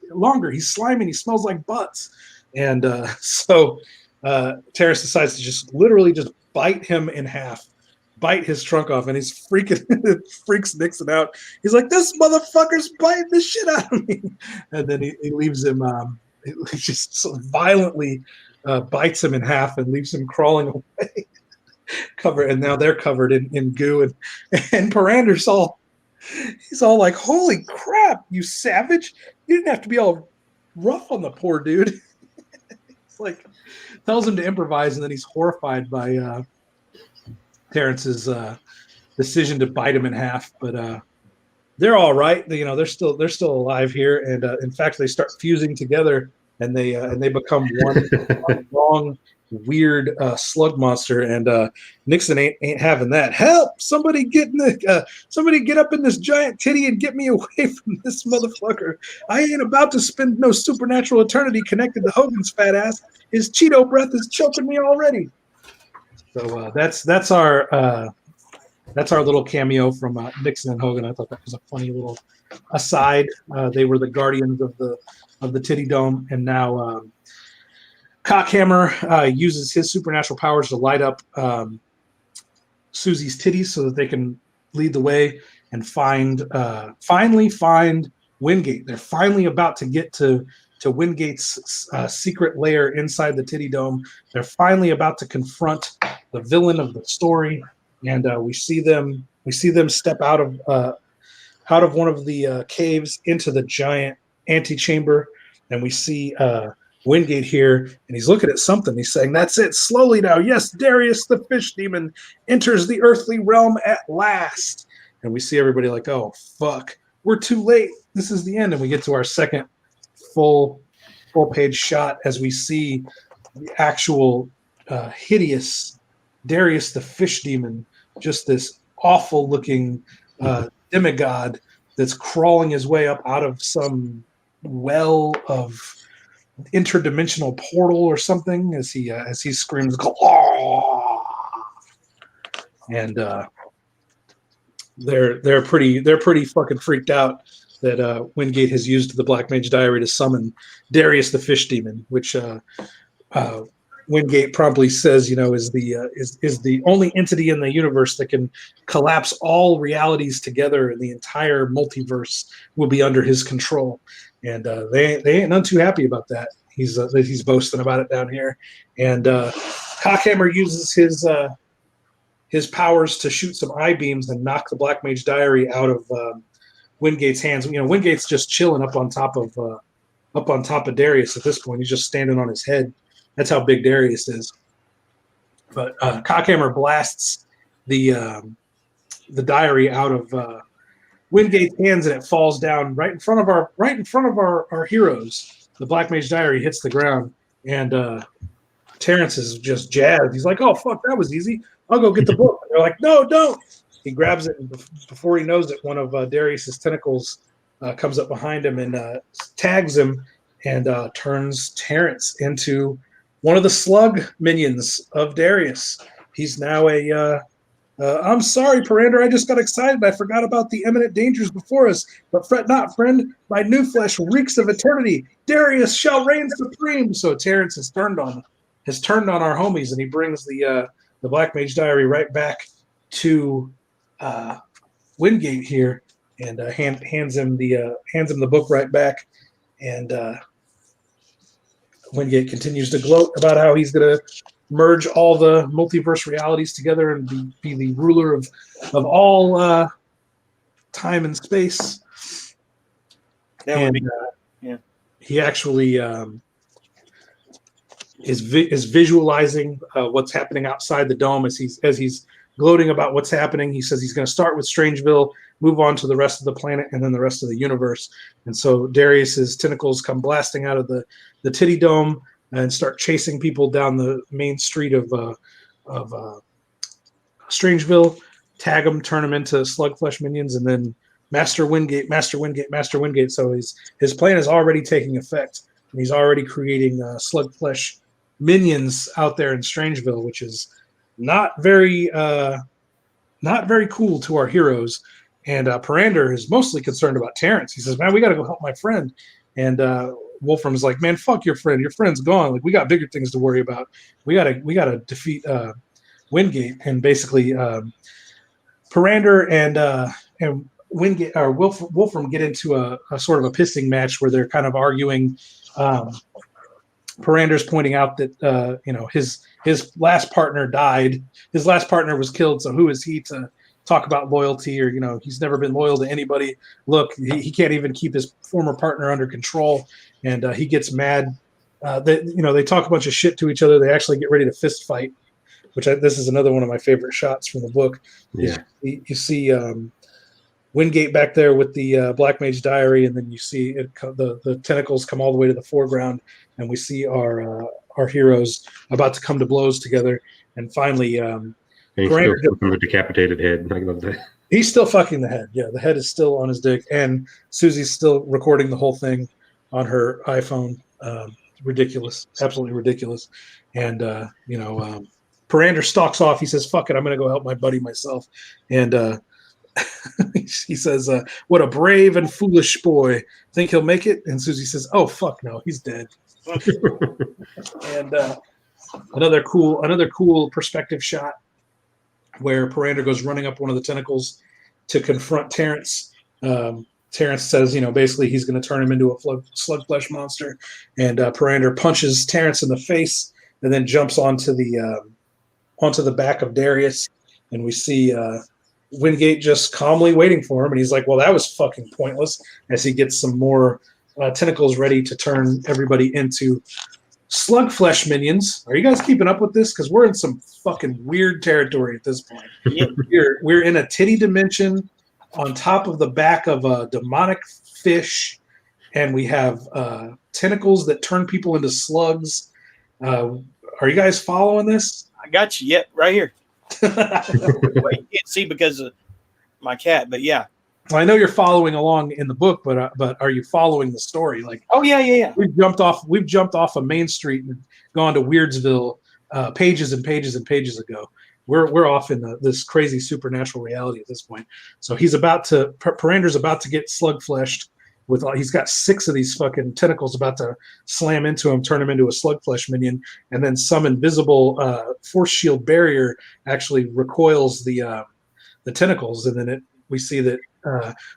slimy. He smells like butts." And so Terrence decides to just literally just bite him in half, bite his trunk off, and he's freaks Nixon out. He's like, "This motherfucker's biting the shit out of me," and then he leaves him. He just so violently bites him in half and leaves him crawling away. And now they're covered in goo, and Parander's he's all like, "Holy crap, you savage! You didn't have to be all rough on the poor dude." It's like tells him to improvise, and then he's horrified by Terrence's decision to bite him in half. But they're all right. They're still alive here, and in fact, they start fusing together, and they become one long, weird slug monster. And Nixon ain't having that. Help! Somebody get up in this giant titty and get me away from this motherfucker. I ain't about to spend no supernatural eternity connected to Hogan's fat ass. His Cheeto breath is choking me already. So that's our little cameo from Nixon and Hogan. I thought that was a funny little aside. They were the guardians of the Titty Dome, and now Cockhammer uses his supernatural powers to light up Susie's titties so that they can lead the way and finally find Wingate. They're finally about to get to Wingate's secret lair inside the Titty Dome. They're finally about to confront the villain of the story. And we see them step out of one of the caves into the giant antechamber, and we see Wingate here, and he's looking at something. He's saying, "That's it. Slowly now. Yes, Darius the fish demon enters the earthly realm at last." And we see everybody like, "Oh fuck, we're too late. This is the end." And we get to our second full page shot as we see the actual hideous Darius the fish demon, just this awful looking demigod that's crawling his way up out of some well of interdimensional portal or something as he screams, "Claw!" And they're pretty fucking freaked out that Wingate has used the Black Mage Diary to summon Darius the fish demon, which Wingate promptly says, is the only entity in the universe that can collapse all realities together, and the entire multiverse will be under his control. And they ain't none too happy about that. He's boasting about it down here. And Cockhammer uses his powers to shoot some eye beams and knock the Black Mage Diary out of Wingate's hands. Wingate's just chilling up on top of Darius at this point. He's just standing on his head. That's how big Darius is. But Cockhammer blasts the diary out of Wingate's hands, and it falls down right in front of our heroes. The Black Mage Diary hits the ground, and Terrence is just jazzed. He's like, "Oh fuck, that was easy. I'll go get the book." And they're like, "No, don't." He grabs it, and before he knows it, one of Darius's tentacles comes up behind him and tags him and turns Terrence into one of the slug minions of Darius. He's now I'm sorry, Parander. I just got excited. I forgot about the imminent dangers before us. But fret not, friend. My new flesh reeks of eternity. Darius shall reign supreme. So Terrence has turned on our homies, and he brings the Black Mage Diary right back to Wingate here. and hands him the book right back. And Wingate continues to gloat about how he's going to merge all the multiverse realities together and be the ruler of all time and space. That would be, yeah. He actually is visualizing what's happening outside the dome as he's gloating about what's happening. He says he's going to start with Strangeville, move on to the rest of the planet, and then the rest of the universe. And so Darius's tentacles come blasting out of the Titty Dome and start chasing people down the main street of Strangeville, tag them, turn them into Slugflesh minions, and then Master Wingate. So his plan is already taking effect, and he's already creating Slugflesh minions out there in Strangeville, which is not very cool to our heroes. And Parander is mostly concerned about Terrence. He says, "Man, we got to go help my friend." And Wolfram's like, "Man, fuck your friend. Your friend's gone. Like, we got bigger things to worry about. We gotta defeat Wingate." And basically, Parander and Wingate or Wolfram get into a sort of a pissing match where they're kind of arguing. Parander's pointing out that his last partner died. His last partner was killed. So who is he to talk about loyalty? Or he's never been loyal to anybody. Look, he can't even keep his former partner under control, and he gets mad. They talk a bunch of shit to each other. They actually get ready to fist fight, this is another one of my favorite shots from the book. Yeah, you see Wingate back there with the Black Mage Diary, and then you see the tentacles come all the way to the foreground, and we see our heroes about to come to blows together. And finally, and he's still flipping the decapitated head. I love that. He's still fucking the head. Yeah, the head is still on his dick, and Susie's still recording the whole thing on her iPhone. Ridiculous, absolutely ridiculous. And Parander stalks off. He says, "Fuck it, I'm gonna go help my buddy myself." And he says, "What a brave and foolish boy! Think he'll make it?" And Susie says, "Oh fuck no, he's dead." And another cool perspective shot where Parander goes running up one of the tentacles to confront Terrence. Terrence says, basically he's going to turn him into a slugflesh monster, and Parander punches Terrence in the face and then jumps onto the back of Darius, and we see Wingate just calmly waiting for him, and he's like, "Well, that was fucking pointless," as he gets some more tentacles ready to turn everybody into slugflesh minions. Are you guys keeping up with this? Because we're in some fucking weird territory at this point. We're in a titty dimension on top of the back of a demonic fish, and we have tentacles that turn people into slugs. Are you guys following this? I got you. Yep, right here. Well, you can't see because of my cat, but yeah. Well, I know you're following along in the book, but are you following the story? Like, oh yeah. We've jumped off of Main Street and gone to Weirdsville pages and pages and pages ago. We're off in this crazy supernatural reality at this point. So Parander's about to get slug-fleshed he's got 6 of these fucking tentacles about to slam into him, turn him into a slugflesh minion, and then some invisible force shield barrier actually recoils the tentacles, and then we see that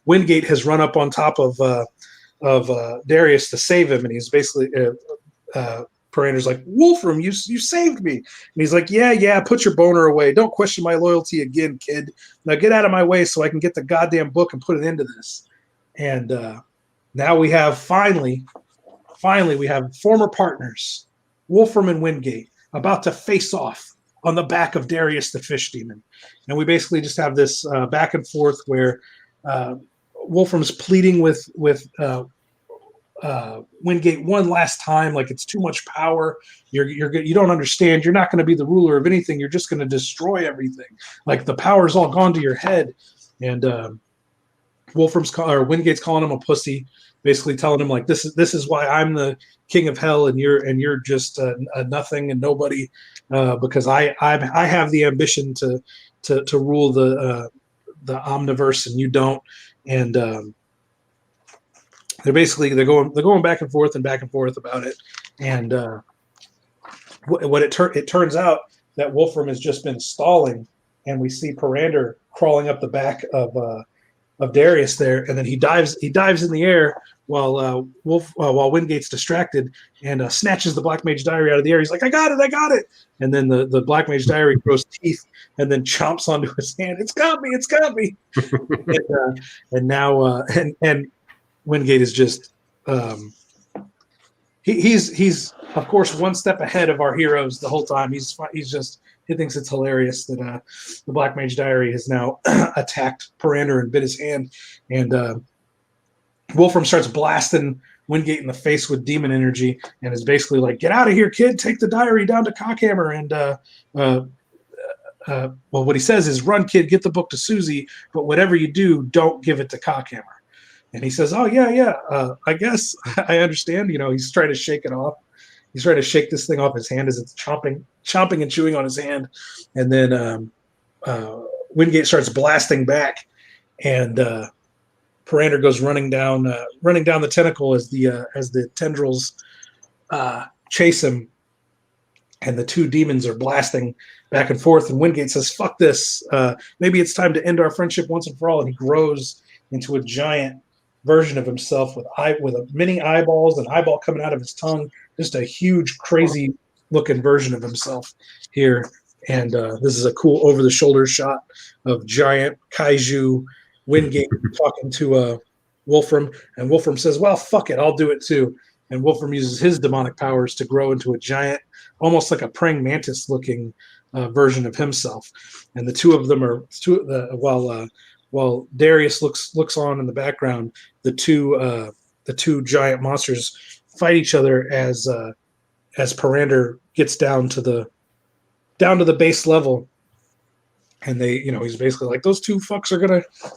Wingate has run up on top of Darius to save him, and he's basically Parander's like, "Wolfram, you saved me," and he's like, "Yeah, put your boner away. Don't question my loyalty again, kid. Now get out of my way so I can get the goddamn book and put it into this." And now we have finally we have former partners, Wolfram and Wingate, about to face off on the back of Darius the Fish Demon. And we basically just have this back and forth where Wolfram's pleading with Wingate one last time, like it's too much power. You don't understand. You're not going to be the ruler of anything. You're just going to destroy everything. Like the power's all gone to your head. And Wingate's calling him a pussy, basically telling him like this is why I'm the king of hell and you're just a nothing and nobody, because I have the ambition to rule the omniverse and you don't. And they're going back and forth about it. And it turns out that Wolfram has just been stalling, and we see Parander crawling up the back of of Darius there, and then he dives in the air while while Wingate's distracted and snatches the Black Mage Diary out of the air. He's like, I got it. And then the Black Mage Diary grows teeth and then chomps onto his hand. It's got me. And now and Wingate is just he's of course one step ahead of our heroes the whole time. He thinks it's hilarious that the Black Mage Diary has now attacked Parander and bit his hand, and Wolfram starts blasting Wingate in the face with demon energy and is basically like, "Get out of here, kid! Take the diary down to Cockhammer." And well, what he says is, "Run, kid! Get the book to Susie, but whatever you do, don't give it to Cockhammer." And he says, "Oh yeah, I guess I understand." He's trying to shake it off. He's trying to shake this thing off his hand as it's chomping and chewing on his hand, and then Wingate starts blasting back, and Parander goes running down the tentacle as the tendrils chase him, and the two demons are blasting back and forth. And Wingate says, "Fuck this! Maybe it's time to end our friendship once and for all." And he grows into a giant version of himself with many eyeballs, and eyeball coming out of his tongue. Just a huge, crazy looking version of himself here. And this is a cool over the shoulder shot of giant kaiju Wingate talking to Wolfram. And Wolfram says, "Well, fuck it, I'll do it too." And Wolfram uses his demonic powers to grow into a giant, almost like a praying mantis looking version of himself. And the two of them are while Darius looks on in the background, the two giant monsters fight each other as Parander gets down to the base level, and he's basically like, "Those two fucks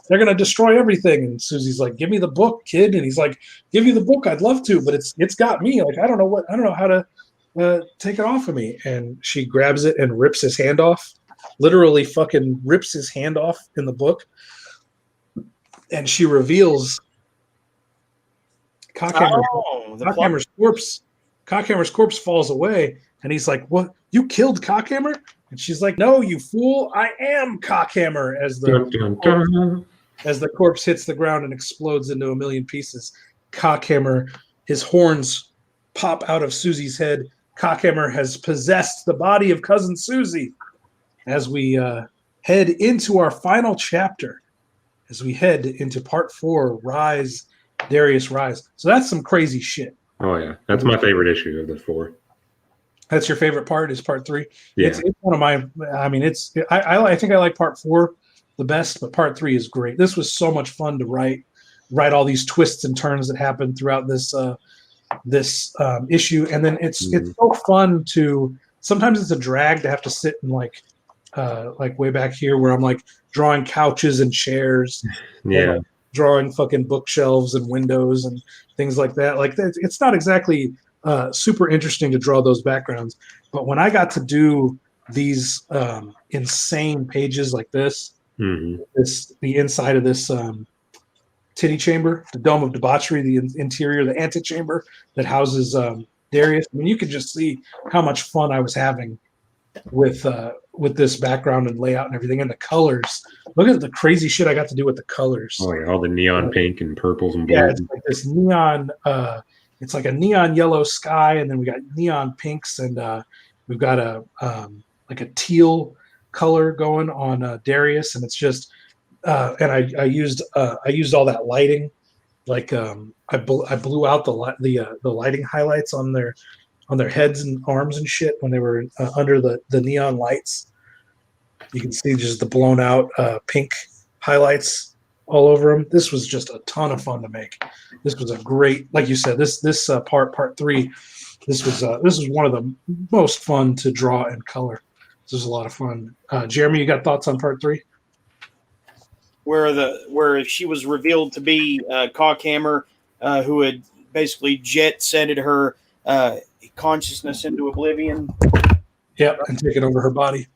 they're gonna destroy everything." And Susie's like, "Give me the book, kid." And he's like, "Give you the book, I'd love to, but it's got me. Like, I don't know how to take it off of me." And she grabs it and rips his hand off, literally fucking rips his hand off in the book. And she reveals Cockhammer's corpse. Cockhammer's corpse falls away, and he's like, "What? You killed Cockhammer?" And she's like, "No, you fool! I am Cockhammer." As the corpse hits the ground and explodes into a million pieces, Cockhammer, his horns pop out of Susie's head. Cockhammer has possessed the body of cousin Susie. As we head into our final chapter. As we head into part 4, Darius Rise. So that's some crazy shit. Oh yeah, that's my favorite issue of the 4. That's your favorite part? Is part 3? Yeah, it's one of my. I mean, I think I like part 4 the best, but part 3 is great. This was so much fun to write all these twists and turns that happen throughout this issue, and then it's so fun to. Sometimes it's a drag to have to sit and like way back here where I'm like drawing couches and chairs, yeah, drawing fucking bookshelves and windows and things like that. Like it's not exactly super interesting to draw those backgrounds, but when I got to do these insane pages like this, the inside of this titty chamber, the dome of debauchery, the interior, the antechamber that houses Darius. I mean, you could just see how much fun I was having with this background and layout and everything, and the colors. Look at the crazy shit I got to do with the colors. Oh yeah, all the neon pink and purples and blues. Yeah, it's like this neon. It's like a neon yellow sky, and then we got neon pinks, and we've got a like a teal color going on Darius, and it's just. And I used all that lighting, like I blew out the lighting highlights on their heads and arms and shit when they were under the neon lights. You can see just the blown out pink highlights all over them. This was just a ton of fun to make. This was a great, like you said, this part 3. This was one of the most fun to draw and color. This was a lot of fun. Jeremy, you got thoughts on part 3? Where she was revealed to be Cockhammer, who had basically jet-setted her consciousness into oblivion. Yep, and taken over her body.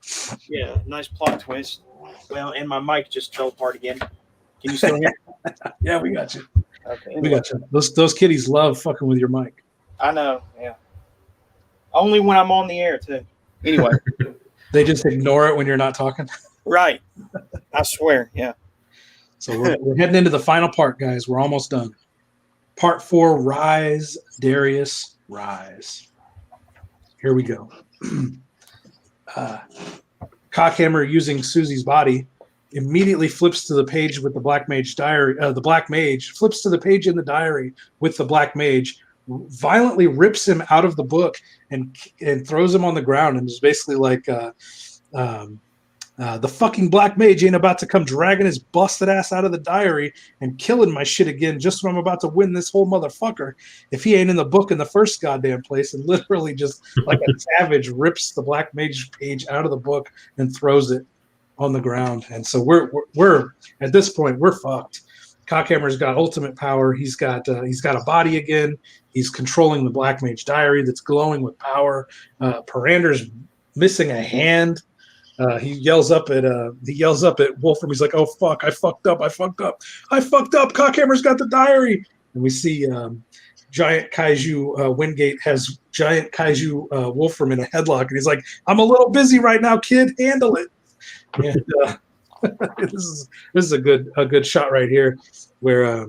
Yeah, nice plot twist. Well, and my mic just fell apart again. Can you still hear? Yeah, we got you. Okay, we got you. Those kiddies love fucking with your mic. I know. Yeah. Only when I'm on the air too. Anyway, they just ignore it when you're not talking. Right. I swear. Yeah. So we're heading into the final part, guys. We're almost done. Part 4, Rise, Darius, Rise. Here we go. Cockhammer, using Susie's body, immediately flips to the page with the Black Mage diary. The Black Mage flips to the page in the diary with the Black Mage, violently rips him out of the book and throws him on the ground, and is basically like, the fucking Black Mage ain't about to come dragging his busted ass out of the diary and killing my shit again just when I'm about to win this whole motherfucker if he ain't in the book in the first goddamn place. And literally just like a savage rips the Black Mage page out of the book and throws it on the ground. And so we're at this point, we're fucked. Cockhammer's got ultimate power. He's got a body again. He's controlling the Black Mage diary that's glowing with power. Parander's missing a hand. He yells up at Wolfram. He's like, "Oh fuck! I fucked up! Cockhammer's got the diary." And we see giant kaiju Wingate has giant kaiju Wolfram in a headlock, and he's like, "I'm a little busy right now, kid. Handle it." And this is a good shot right here, where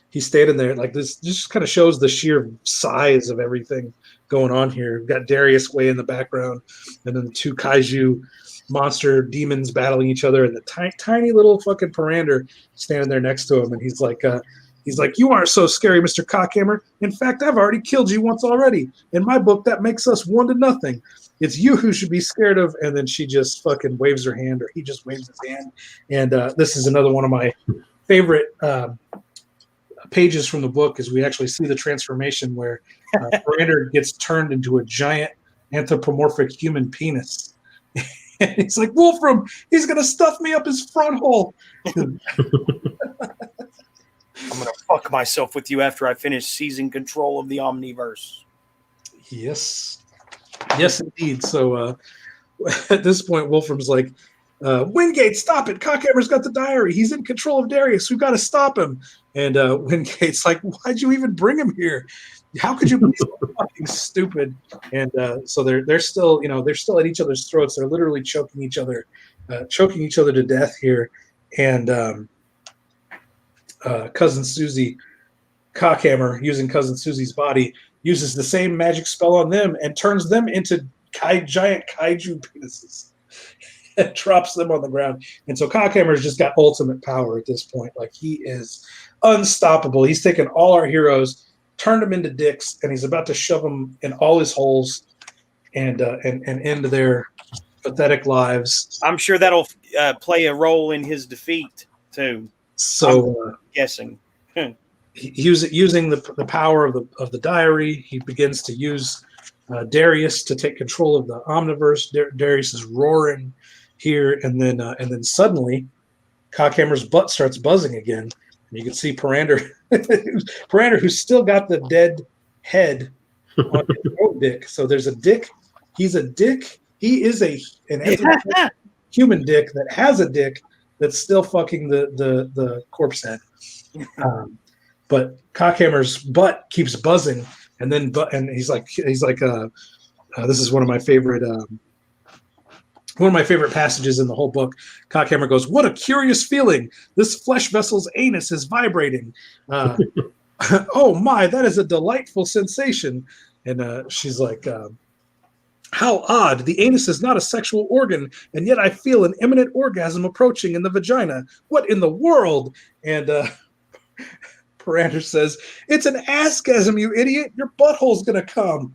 he's standing there like this. Just kind of shows the sheer size of everything going on here. We've got Darius way in the background, and then the two kaiju monster demons battling each other, and the tiny little fucking Parander standing there next to him. And he's like, "You aren't so scary, Mr. Cockhammer. In fact, I've already killed you once already. In my book, that makes us 1-0. It's you who should be scared of." And then she just fucking waves her hand, or he just waves his hand. And this is another one of my favorite pages from the book, is we actually see the transformation where Brander gets turned into a giant anthropomorphic human penis. And he's like, "Wolfram, he's gonna stuff me up his front hole." I'm gonna fuck myself with you after I finish seizing control of the Omniverse. Yes indeed. So at this point, Wolfram's like, "Wingate, stop it! Cockhammer's got the diary. He's in control of Darius. We've got to stop him." And Wingate's like, "Why'd you even bring him here? How could you be so fucking stupid?" And so they're still at each other's throats. They're literally choking each other to death here. And Cousin Susie, Cockhammer, using Cousin Susie's body, uses the same magic spell on them and turns them into giant kaiju penises. And drops them on the ground. And so Cockhammer's just got ultimate power at this point. Like, he is unstoppable. He's taken all our heroes, turned them into dicks, and he's about to shove them in all his holes and into their pathetic lives. I'm sure that'll play a role in his defeat too. So I'm guessing. Using the power of the diary, he begins to use Darius to take control of the Omniverse. Darius is roaring here, and then suddenly Cockhammer's butt starts buzzing again, and you can see Parander who's still got the dead head on his own dick. So there's a dick. He's a dick. He is an human dick that has a dick that's still fucking the corpse head. But Cockhammer's butt keeps buzzing, and he's like this is one of my favorite passages in the whole book. Cockhammer goes, "What a curious feeling! This flesh vessel's anus is vibrating. Oh my, that is a delightful sensation." And she's like, "How odd! The anus is not a sexual organ, and yet I feel an imminent orgasm approaching in the vagina. What in the world?" And Parander says, "It's an assgasm, you idiot! Your butthole's gonna come."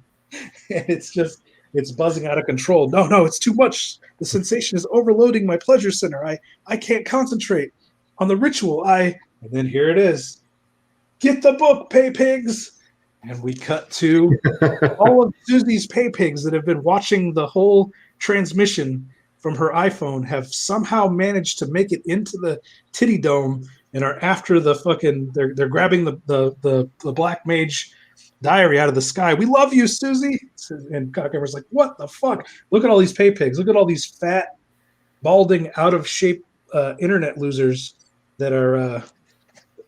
And it's buzzing out of control. No, it's too much. The sensation is overloading my pleasure center. I can't concentrate on the ritual. And then here it is. "Get the book, pay pigs." And we cut to all of Susie's pay pigs that have been watching the whole transmission from her iPhone have somehow managed to make it into the titty dome and are after the fucking they're grabbing the Black Mage diary out of the sky. "We love you, Susie." And Cockhammer's like, "What the fuck? Look at all these pay pigs. Look at all these fat, balding, out of shape internet losers that are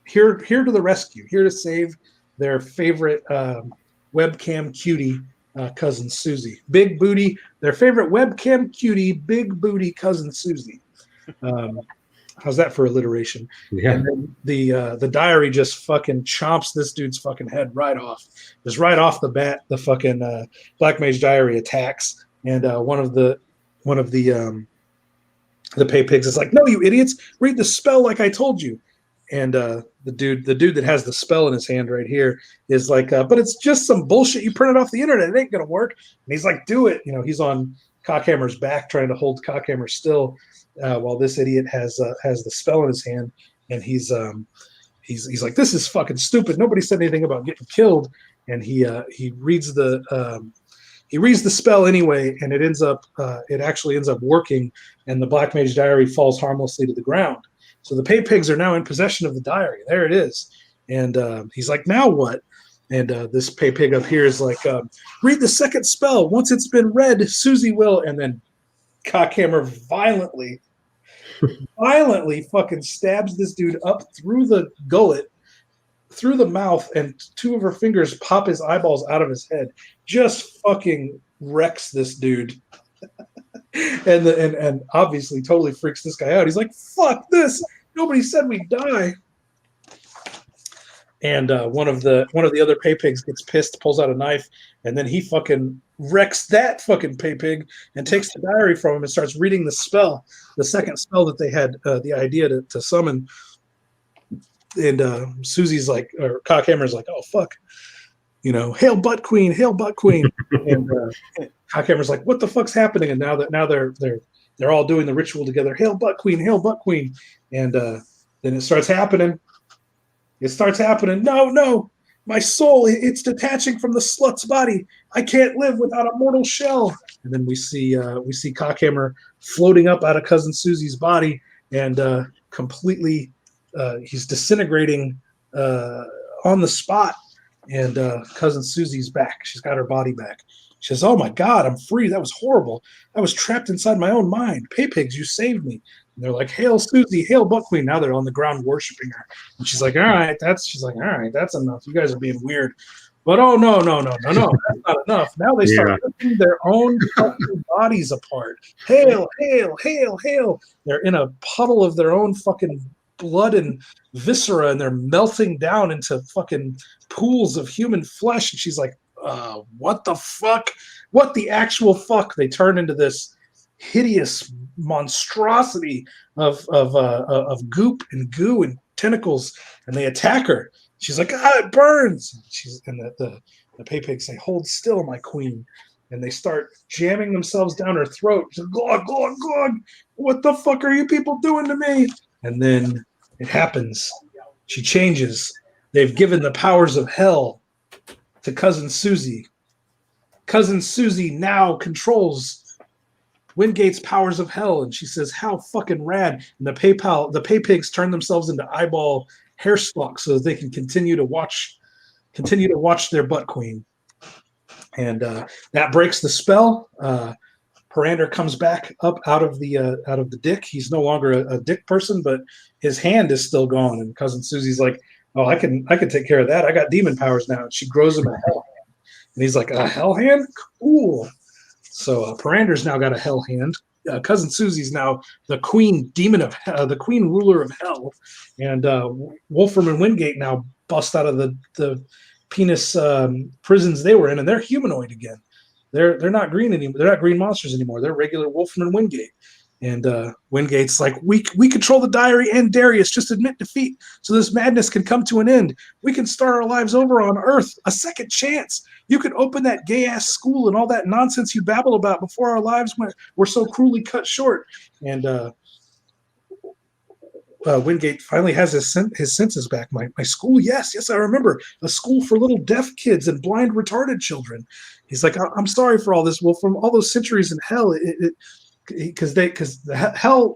here to the rescue, here to save their favorite webcam cutie cousin Susie. Big booty, their favorite webcam cutie, big booty cousin Susie." How's that for alliteration? Yeah. And then the diary just fucking chomps this dude's fucking head right off. Just right off the bat, the fucking Black Mage Diary attacks, and one of the pay pigs is like, "No, you idiots! Read the spell like I told you." And the dude that has the spell in his hand right here is like, "But it's just some bullshit you printed off the internet. It ain't gonna work." And he's like, "Do it!" You know, he's on Cockhammer's back trying to hold Cockhammer still, while this idiot has the spell in his hand, and he's like, "This is fucking stupid. Nobody said anything about getting killed." And he reads the spell anyway, and it actually ends up working, and the Black Mage Diary falls harmlessly to the ground. So the pay pigs are now in possession of the diary. There it is. And he's like, "Now what?" And this pay pig up here is like, "Read the second spell. Once it's been read, Susie will." And then Cockhammer violently fucking stabs this dude up through the gullet, through the mouth, and two of her fingers pop his eyeballs out of his head. Just fucking wrecks this dude. and obviously totally freaks this guy out. He's like, "Fuck this. Nobody said we'd die." And one of the other pay pigs gets pissed, pulls out a knife, and then he fucking wrecks that fucking pay pig and takes the diary from him and starts reading the spell, the second spell that they had the idea to summon. And Susie's like, or Cockhammer's like, "Oh fuck, you know, hail butt queen, hail butt queen." And Cockhammer's like, "What the fuck's happening?" And now they're all doing the ritual together. Hail butt queen, hail butt queen. And then it starts happening. No, my soul, it's detaching from the slut's body. I can't live without a mortal shell. And then we see Cockhammer floating up out of Cousin Susie's body, and completely he's disintegrating on the spot. And Cousin Susie's back. She's got her body back. She says, "Oh my God, I'm free. That was horrible. I was trapped inside my own mind. Pay pigs, you saved me." And they're like, "Hail Susie, hail Buckwheat." Now they're on the ground worshiping her. And she's like, all right, that's enough. You guys are being weird. But oh no, that's not enough. Now they start ripping their own fucking bodies apart. Hail, hail, hail, hail. They're in a puddle of their own fucking blood and viscera, and they're melting down into fucking pools of human flesh. And she's like, what the fuck? What the actual fuck? They turn into this hideous monstrosity of goop and goo and tentacles, and they attack her. She's like, it burns. And the pay pigs say, "Hold still, my queen." And they start jamming themselves down her throat. She's like, "Glug, glug, glug. What the fuck are you people doing to me?" And then it happens. She changes. They've given the powers of hell to Cousin Susie. Cousin Susie now controls Wingate's powers of hell, and she says, "How fucking rad!" And the pay pigs turn themselves into eyeball hair stalks so that they can continue to watch their butt queen. And that breaks the spell. Parander comes back up out of the dick. He's no longer a dick person, but his hand is still gone. And Cousin Susie's like, "Oh, I can take care of that. I got demon powers now." And she grows him a hell hand. And he's like, "A hell hand? Cool." So Parander's now got a hell hand. Cousin Susie's now the queen demon of the queen ruler of hell. And Wolfram and Wingate now bust out of the penis prisons they were in, and they're humanoid again. They're not green anymore. They're not green monsters anymore. They're regular Wolfram and Wingate. And Wingate's like, we control the diary and Darius. Just admit defeat so this madness can come to an end. We can start our lives over on Earth. A second chance. You could open that gay-ass school and all that nonsense you babble about before our lives were so cruelly cut short. And Wingate finally has his senses back. My school, yes, I remember. A school for little deaf kids and blind, retarded children. He's like, "I'm sorry for all this, Wolfram. All those centuries in hell, because hell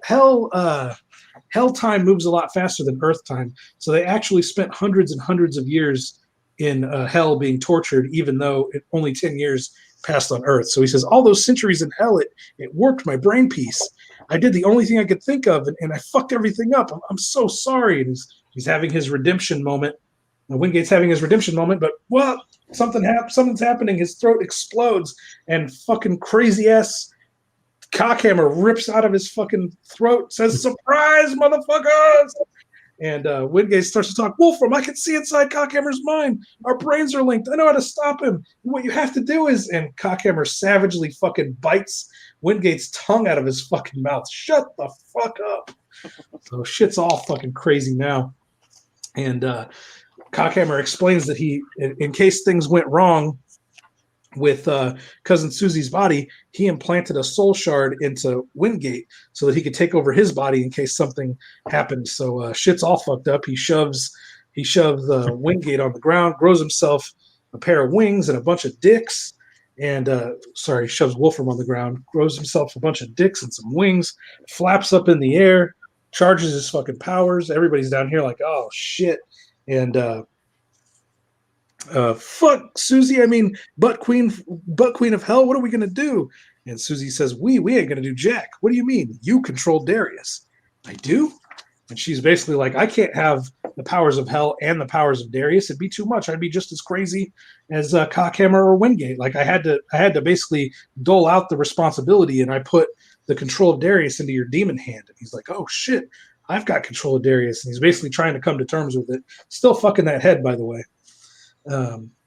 time moves a lot faster than Earth time. So they actually spent hundreds and hundreds of years in hell being tortured, even though only 10 years passed on Earth." So he says, "All those centuries in hell, it warped my brain piece. I did the only thing I could think of, and I fucked everything up. I'm so sorry." And he's having his redemption moment. And Wingate's having his redemption moment, but something's happening. His throat explodes, and fucking crazy ass Cockhammer rips out of his fucking throat, says, "Surprise, motherfuckers!" And Wingate starts to talk. Wolfram, I can see inside Cockhammer's mind. Our brains are linked. I know how to stop him. What you have to do is, and Cockhammer savagely fucking bites Wingate's tongue out of his fucking mouth. Shut the fuck up. So shit's all fucking crazy now. And Cockhammer explains that he, in case things went wrong with cousin Susie's body, he implanted a soul shard into Wingate so that he could take over his body in case something happened. So shit's all fucked up. He shoves Wingate on the ground, grows himself a pair of wings and a bunch of dicks. And shoves Wolfram on the ground, grows himself a bunch of dicks and some wings, flaps up in the air, charges his fucking powers. Everybody's down here like, oh shit. And fuck Susie. I mean, butt queen of hell. What are we gonna do? And Susie says, we ain't gonna do jack. What do you mean? You control Darius. I do. And she's basically like, I can't have the powers of hell and the powers of Darius. It'd be too much. I'd be just as crazy as Cockhammer or Wingate. Like I had to basically dole out the responsibility, and I put the control of Darius into your demon hand. And he's like, oh shit, I've got control of Darius. And he's basically trying to come to terms with it. Still fucking that head, by the way.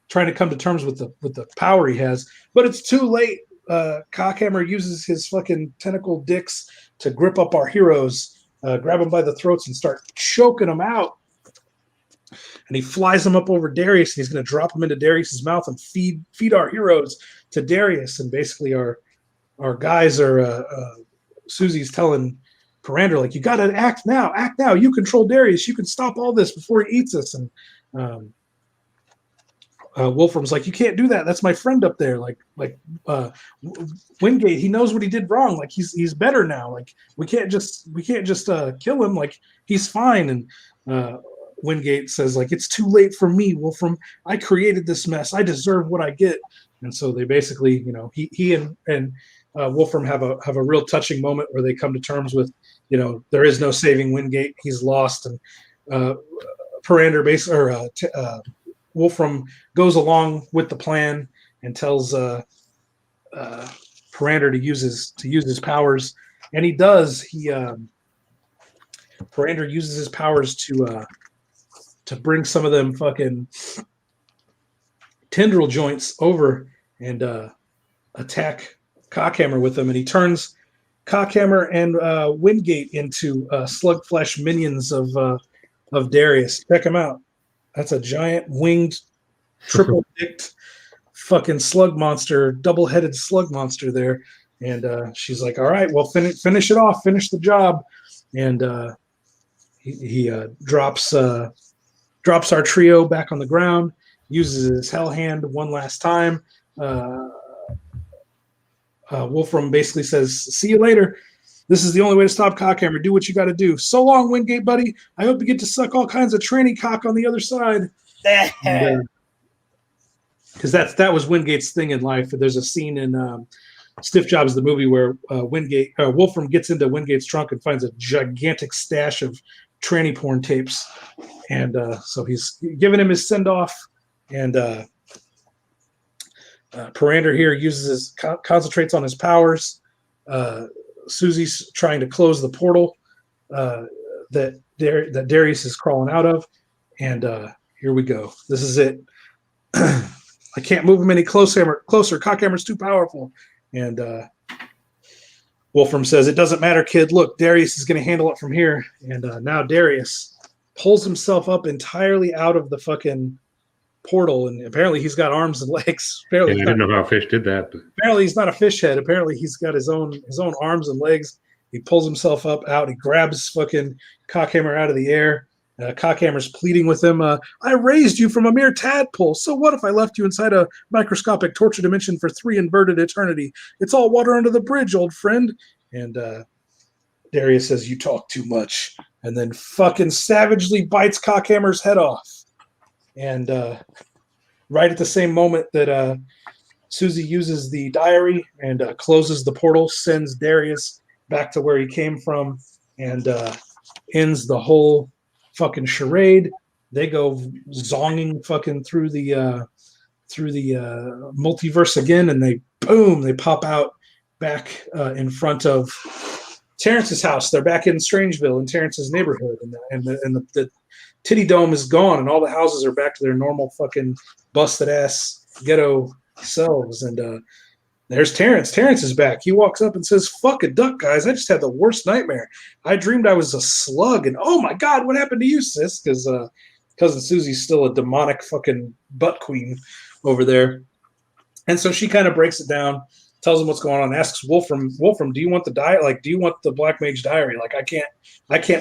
Trying to come to terms with the power he has, but it's too late. Cockhammer uses his fucking tentacle dicks to grip up our heroes, grab them by the throats, and start choking them out. And he flies them up over Darius, and he's going to drop them into Darius's mouth and feed our heroes to Darius. And basically, our guys are Susie's telling Parander, like, you got to act now. You control Darius. You can stop all this before he eats us. And Wolfram's like, you can't do that. That's my friend up there. Like Wingate, he knows what he did wrong. Like he's better now. Like we can't just kill him. Like he's fine. And Wingate says, like, it's too late for me, Wolfram. I created this mess. I deserve what I get. And so they basically, he and Wolfram have a real touching moment where they come to terms with, there is no saving Wingate. He's lost. And Parander Wolfram goes along with the plan and tells Parander to use his powers, and he does. Parander uses his powers to bring some of them fucking tendril joints over and attack Cockhammer with them, and he turns Cockhammer and Wingate into slug flesh minions of Darius. Check him out. That's a giant winged, triple-dicked fucking slug monster, double-headed slug monster there. And she's like, all right, well, finish it off. Finish the job. And he drops our trio back on the ground, uses his hell hand one last time. Wolfram basically says, see you later. This is the only way to stop Cockhammer. Do what you got to do. So long, Wingate, buddy. I hope you get to suck all kinds of tranny cock on the other side. Because that was Wingate's thing in life. There's a scene in Stiff Jobs, the movie, where Wolfram gets into Wingate's trunk and finds a gigantic stash of tranny porn tapes. And so he's giving him his send-off. And Parander here concentrates on his powers. Susie's trying to close the portal that Darius is crawling out of, and here we go. This is it. I can't move him any closer. Cockhammer's too powerful. And Wolfram says, it doesn't matter, kid. Look, Darius is going to handle it from here. And now Darius pulls himself up entirely out of the fucking portal, and apparently he's got arms and legs. I didn't know how fish did that. But apparently he's not a fish head. Apparently he's got his own arms and legs. He pulls himself up out. He grabs fucking Cockhammer out of the air. Cockhammer's pleading with him. I raised you from a mere tadpole. So what if I left you inside a microscopic torture dimension for 3 inverted eternity? It's all water under the bridge, old friend. And Darius says, you talk too much. And then fucking savagely bites Cockhammer's head off. And right at the same moment that Susie uses the diary and closes the portal, sends Darius back to where he came from, and ends the whole fucking charade. They go zonging fucking through the multiverse again, and they pop out back in front of Terrence's house. They're back in Strangeville in Terrence's neighborhood, and the Titty Dome is gone, and all the houses are back to their normal fucking busted ass ghetto selves. And there's Terrence. Terrence is back. He walks up and says, "Fuck a duck, guys. I just had the worst nightmare. I dreamed I was a slug, and oh my god, what happened to you, sis?" Because cousin Susie's still a demonic fucking butt queen over there. And so she kind of breaks it down, tells him what's going on, asks Wolfram, do you want the diet? Like, do you want the Black Mage Diary? Like,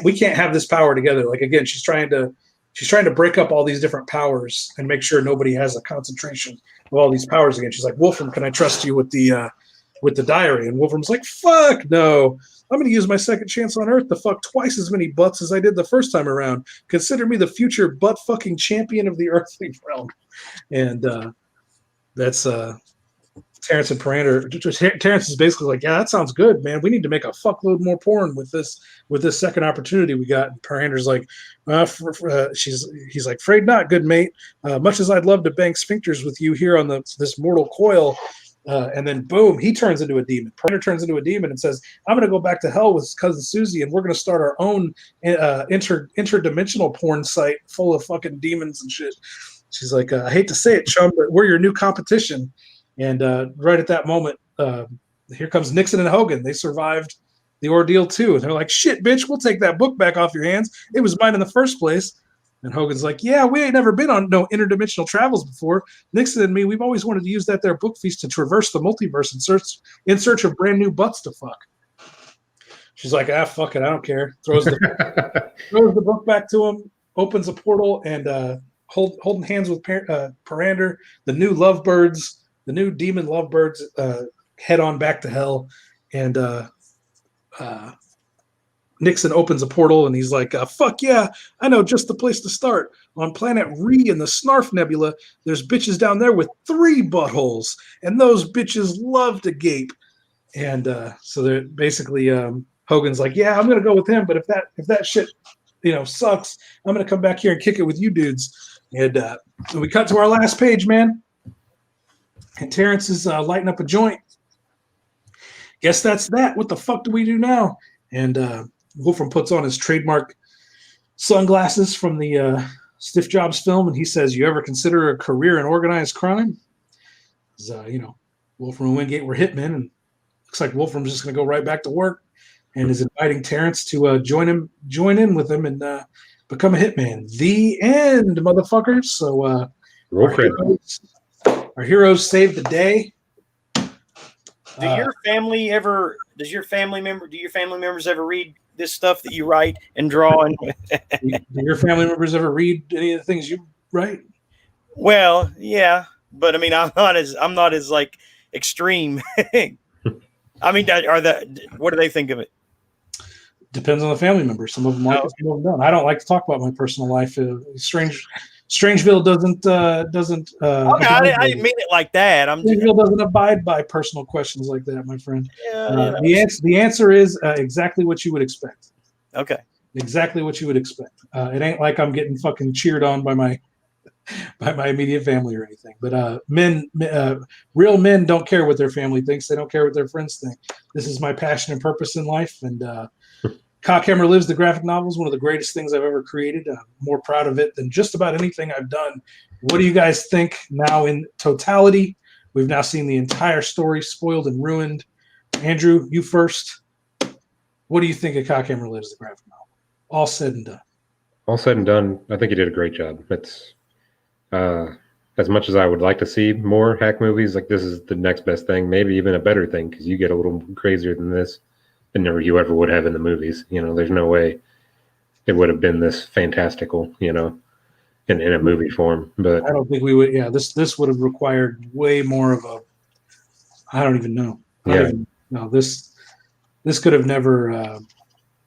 we can't have this power together. Like, again, she's trying to break up all these different powers and make sure nobody has a concentration of all these powers again. She's like, Wolfram, can I trust you with the diary? And Wolfram's like, fuck no. I'm going to use my second chance on Earth to fuck twice as many butts as I did the first time around. Consider me the future butt fucking champion of the earthly realm. And that's Terrence and Parander. Terrence is basically like, yeah, that sounds good, man. We need to make a fuckload more porn with this second opportunity we got. And Parander's like, he's like, afraid not, good mate. Much as I'd love to bank sphincters with you here on this mortal coil. And then boom, he turns into a demon. Parander turns into a demon and says, I'm going to go back to hell with cousin Susie, and we're going to start our own interdimensional porn site full of fucking demons and shit. She's like, I hate to say it, chum, but we're your new competition. And right at that moment, here comes Nixon and Hogan. They survived the ordeal too. And they're like, shit, bitch, we'll take that book back off your hands. It was mine in the first place. And Hogan's like, yeah, we ain't never been on no interdimensional travels before. Nixon and me, we've always wanted to use that there book feast to traverse the multiverse in search of brand new butts to fuck. She's like, fuck it, I don't care. Throws the book back to him, opens a portal, and holding hands with Parander, the new lovebirds, the new demon lovebirds, head on back to hell. And Nixon opens a portal and he's like, fuck yeah, I know just the place to start. On planet Ree in the Snarf Nebula, there's bitches down there with 3 buttholes, and those bitches love to gape. And so they're basically Hogan's like, yeah, I'm going to go with him, but if that shit, sucks, I'm going to come back here and kick it with you dudes. And we cut to our last page, man. And Terrence is lighting up a joint. Guess that's that. What the fuck do we do now? And Wolfram puts on his trademark sunglasses from the Stiff Jobs film, and he says, you ever consider a career in organized crime? Wolfram and Wingate were hitmen, and looks like Wolfram's just going to go right back to work and is inviting Terrence to join in with him and become a hitman. The end, motherfuckers. So our heroes saved the day. Do your family members ever read this stuff that you write and draw? And do your family members ever read any of the things you write? Well, yeah, but I mean, I'm not as like extreme. I mean, what do they think of it? Depends on the family member. Some of them like it, some of them don't. I don't like to talk about my personal life. Strangeville doesn't. Okay, I didn't mean it like that. Strangeville doesn't abide by personal questions like that, my friend. Yeah, the answer is exactly what you would expect. Okay, exactly what you would expect. It ain't like I'm getting fucking cheered on by my immediate family or anything. But real men don't care what their family thinks. They don't care what their friends think. This is my passion and purpose in life, and Cockhammer Lives, the graphic novel, is one of the greatest things I've ever created. I'm more proud of it than just about anything I've done. What do you guys think now in totality? We've now seen the entire story spoiled and ruined. Andrew, you first. What do you think of Cockhammer Lives, the graphic novel? All said and done. All said and done, I think you did a great job. It's as much as I would like to see more hack movies, like this is the next best thing, maybe even a better thing, because you get a little crazier than this than you ever would have in the movies. There's no way it would have been this fantastical, in a movie form. But I don't think we would. Yeah, this would have required way more of a. I don't even know. This could have never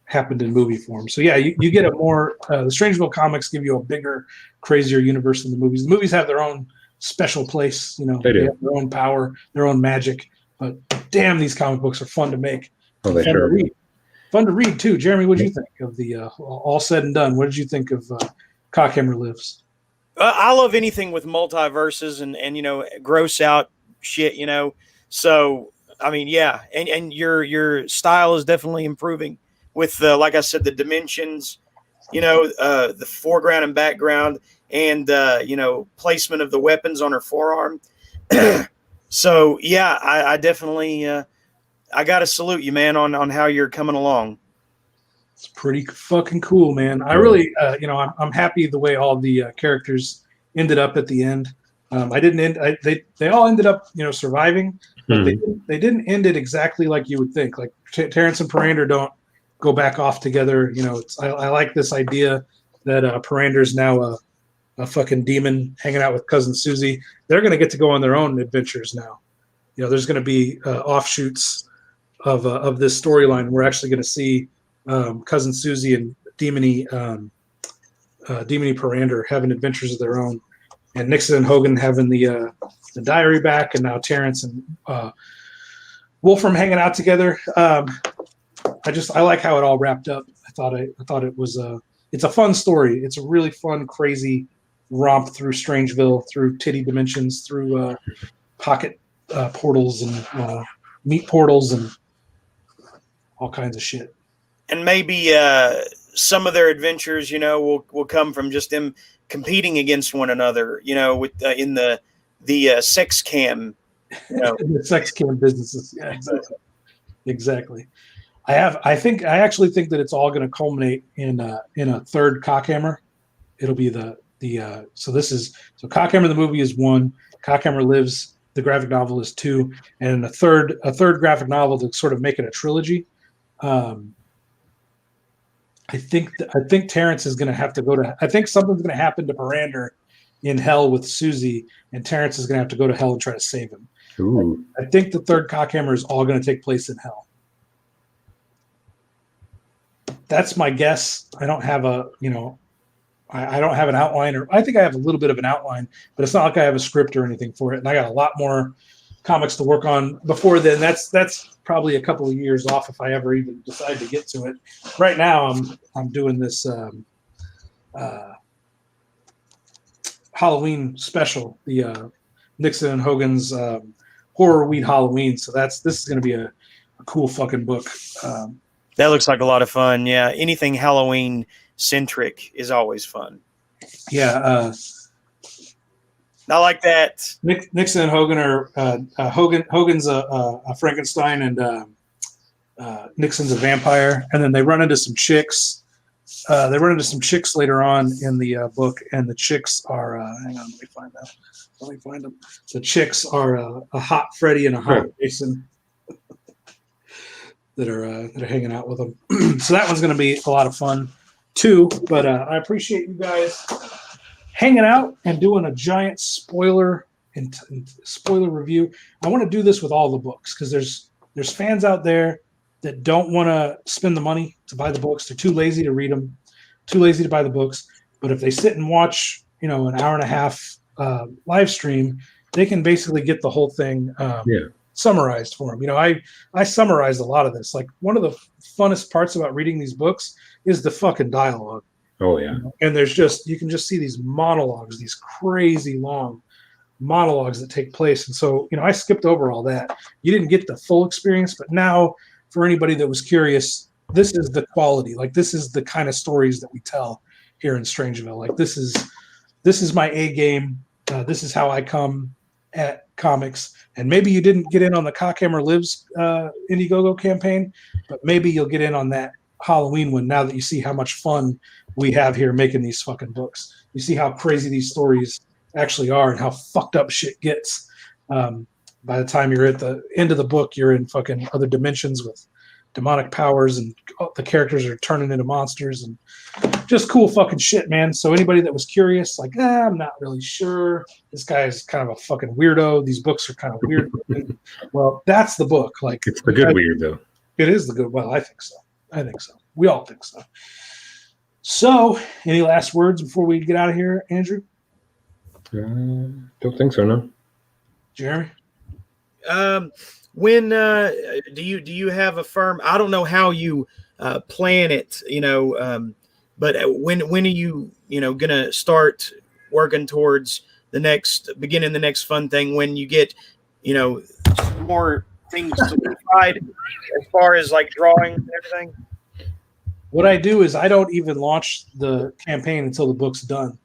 happened in movie form. So yeah, you get a more. The Strangeville comics give you a bigger, crazier universe than the movies. The movies have their own special place. They have their own power, their own magic. But damn, these comic books are fun to make. Oh, they sure. Fun to read too. Jeremy, what did you think of the All Said and Done? What did you think of Cockhammer Lives? I love anything with multiverses and gross out shit. So I mean, yeah, and your style is definitely improving with the, like I said, the dimensions, the foreground and background, and placement of the weapons on her forearm. So yeah, I definitely I gotta salute you, man, on how you're coming along. It's pretty fucking cool, man. I really, I'm happy the way all the characters ended up at the end. I didn't end. They all ended up, surviving, but they didn't end it exactly like you would think. Like Terrence and Parander don't go back off together. I like this idea that Parander's now a fucking demon hanging out with cousin Susie. They're gonna get to go on their own adventures now. There's gonna be offshoots of this storyline. We're actually gonna see cousin Susie and Demony Parander having adventures of their own, and Nixon and Hogan having the diary back, and now Terrence and Wolfram hanging out together. I like how it all wrapped up. I thought it was it's a fun story. It's a really fun, crazy romp through Strangeville, through titty dimensions, through pocket portals and meat portals and all kinds of shit. And maybe some of their adventures, will come from just them competing against one another, with in the sex cam, the sex cam businesses. Yeah, exactly. I actually think that it's all going to culminate in a third Cockhammer. It'll be so Cockhammer the movie is 1, Cockhammer Lives the graphic novel is 2, and a third graphic novel to sort of make it a trilogy. I think Terrence is going to have to go to. I think something's going to happen to Parander in hell with Susie, and Terrence is going to have to go to hell and try to save him. Ooh. I think the third Cockhammer is all going to take place in hell. That's my guess. I don't have I don't have an outline, or I think I have a little bit of an outline, but it's not like I have a script or anything for it. And I got a lot more comics to work on before then. That's probably a couple of years off if I ever even decide to get to it. Right now, I'm doing this Halloween special, the Nixon and Hogan's Horror Weed Halloween. So this is going to be a cool fucking book. That looks like a lot of fun. Yeah, anything Halloween centric is always fun. Yeah. I like that. Nixon and Hogan are Hogan's a Frankenstein, and Nixon's a vampire, and then they run into some chicks. They run into some chicks later on in the book, and the chicks are hang on, let me find them. The chicks are a hot Freddy and a hot Jason that are hanging out with them. So that one's going to be a lot of fun too. But I appreciate you guys hanging out and doing a giant spoiler and spoiler review. I want to do this with all the books because there's fans out there that don't want to spend the money to buy the books. They're too lazy to read them, too lazy to buy the books. But if they sit and watch, an hour and a half live stream, they can basically get the whole thing summarized for them. I summarized a lot of this. Like, one of the funnest parts about reading these books is the fucking dialogue. Oh yeah. And you can just see these monologues, these crazy long monologues that take place. And so, I skipped over all that. You didn't get the full experience, but now for anybody that was curious, this is the quality. Like, this is the kind of stories that we tell here in Strangeville. Like, this is my A game. This is how I come at comics. And maybe you didn't get in on the Cockhammer Lives Indiegogo campaign, but maybe you'll get in on that Halloween one now that you see how much fun we have here making these fucking books. You see how crazy these stories actually are and how fucked up shit gets. By the time you're at the end of the book, you're in fucking other dimensions with demonic powers, and the characters are turning into monsters, and just cool fucking shit, man. So anybody that was curious, like, I'm not really sure, this guy is kind of a fucking weirdo, these books are kind of weird. Well, that's the book. Like, it's the good weird, though. It is the good. Well, I think so. We all think so. So, any last words before we get out of here, Andrew? Don't think so, no. Jeremy? When do you have a firm? I don't know how you plan it, but when are you gonna start working towards beginning the next fun thing? When you get more everything solidified as far as like drawing and everything? What I do is I don't even launch the campaign until the book's done.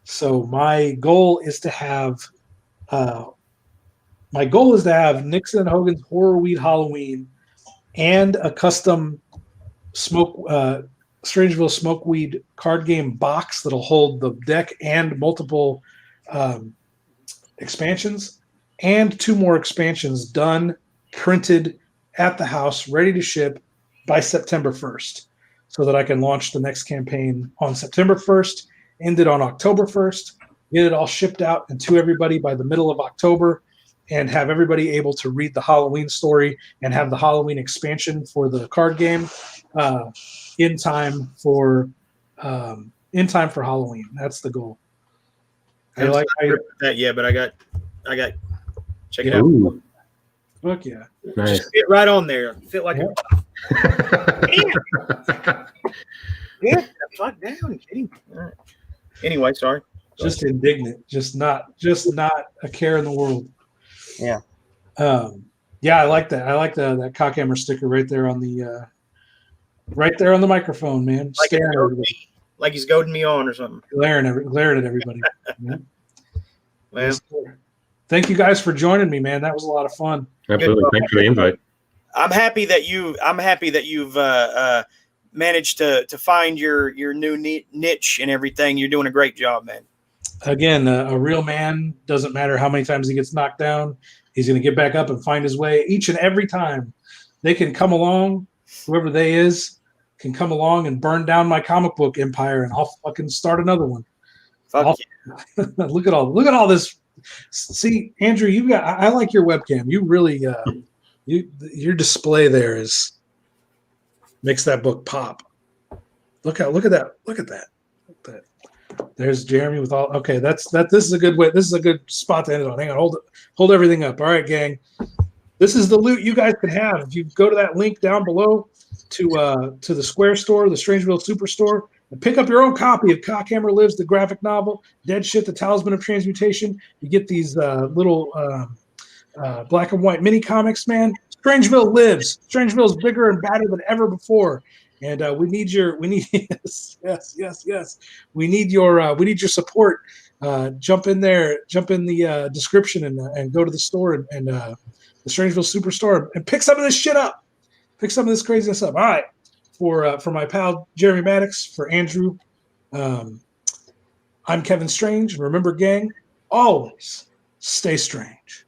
So my goal is to have Nixon and Hogan's Horror Weed Halloween and a custom Strangeville Smokeweed card game box that'll hold the deck and multiple expansions, and 2 more expansions done, printed at the house, ready to ship by September 1st, so that I can launch the next campaign on September 1st, end it on October 1st, get it all shipped out and to everybody by the middle of October, and have everybody able to read the Halloween story and have the Halloween expansion for the card game in time for Halloween. That's the goal. I like that, yeah, but I got check it out. Ooh, Fuck yeah. nice. Just fit right on there. Fit like a yeah. Fuck down, kidding. All right. Anyway, sorry. Just indignant. Just not a care in the world. Yeah. Yeah, I like that. I like that Cockhammer sticker right there on the microphone, man. Like, Staring at everybody. Like he's goading me on or something. Glaring at everybody. Yeah. Well, thank you guys for joining me, man. That was a lot of fun. Absolutely. Thanks for the invite. I'm happy that you've managed to find your new niche and everything. You're doing a great job, man. Again, a real man doesn't matter how many times he gets knocked down. He's going to get back up and find his way each and every time. They can come along, whoever they is, can come along and burn down my comic book empire, and I'll fucking start another one. Fuck yeah. Look at all this. See, Andrew, I like your webcam. You really your display there makes that book pop. Look at that. There's Jeremy with all. Okay, this is a good way. This is a good spot to end it on. Hang on, hold everything up. All right, gang. This is the loot you guys can have if you go to that link down below to the Square store, the Strangeville Superstore, and pick up your own copy of Cockhammer Lives, the graphic novel, Dead Shit, the Talisman of Transmutation. You get these little black and white mini comics, man. Strangeville lives. Strangeville is bigger and badder than ever before. And we need yes. We need your support. Jump in there, jump in the description and go to the store and the Strangeville Superstore and pick some of this shit up. Pick some of this craziness up. All right. For my pal Jeremy Maddox, for Andrew, I'm Kevin Strange. Remember, gang, always stay strange.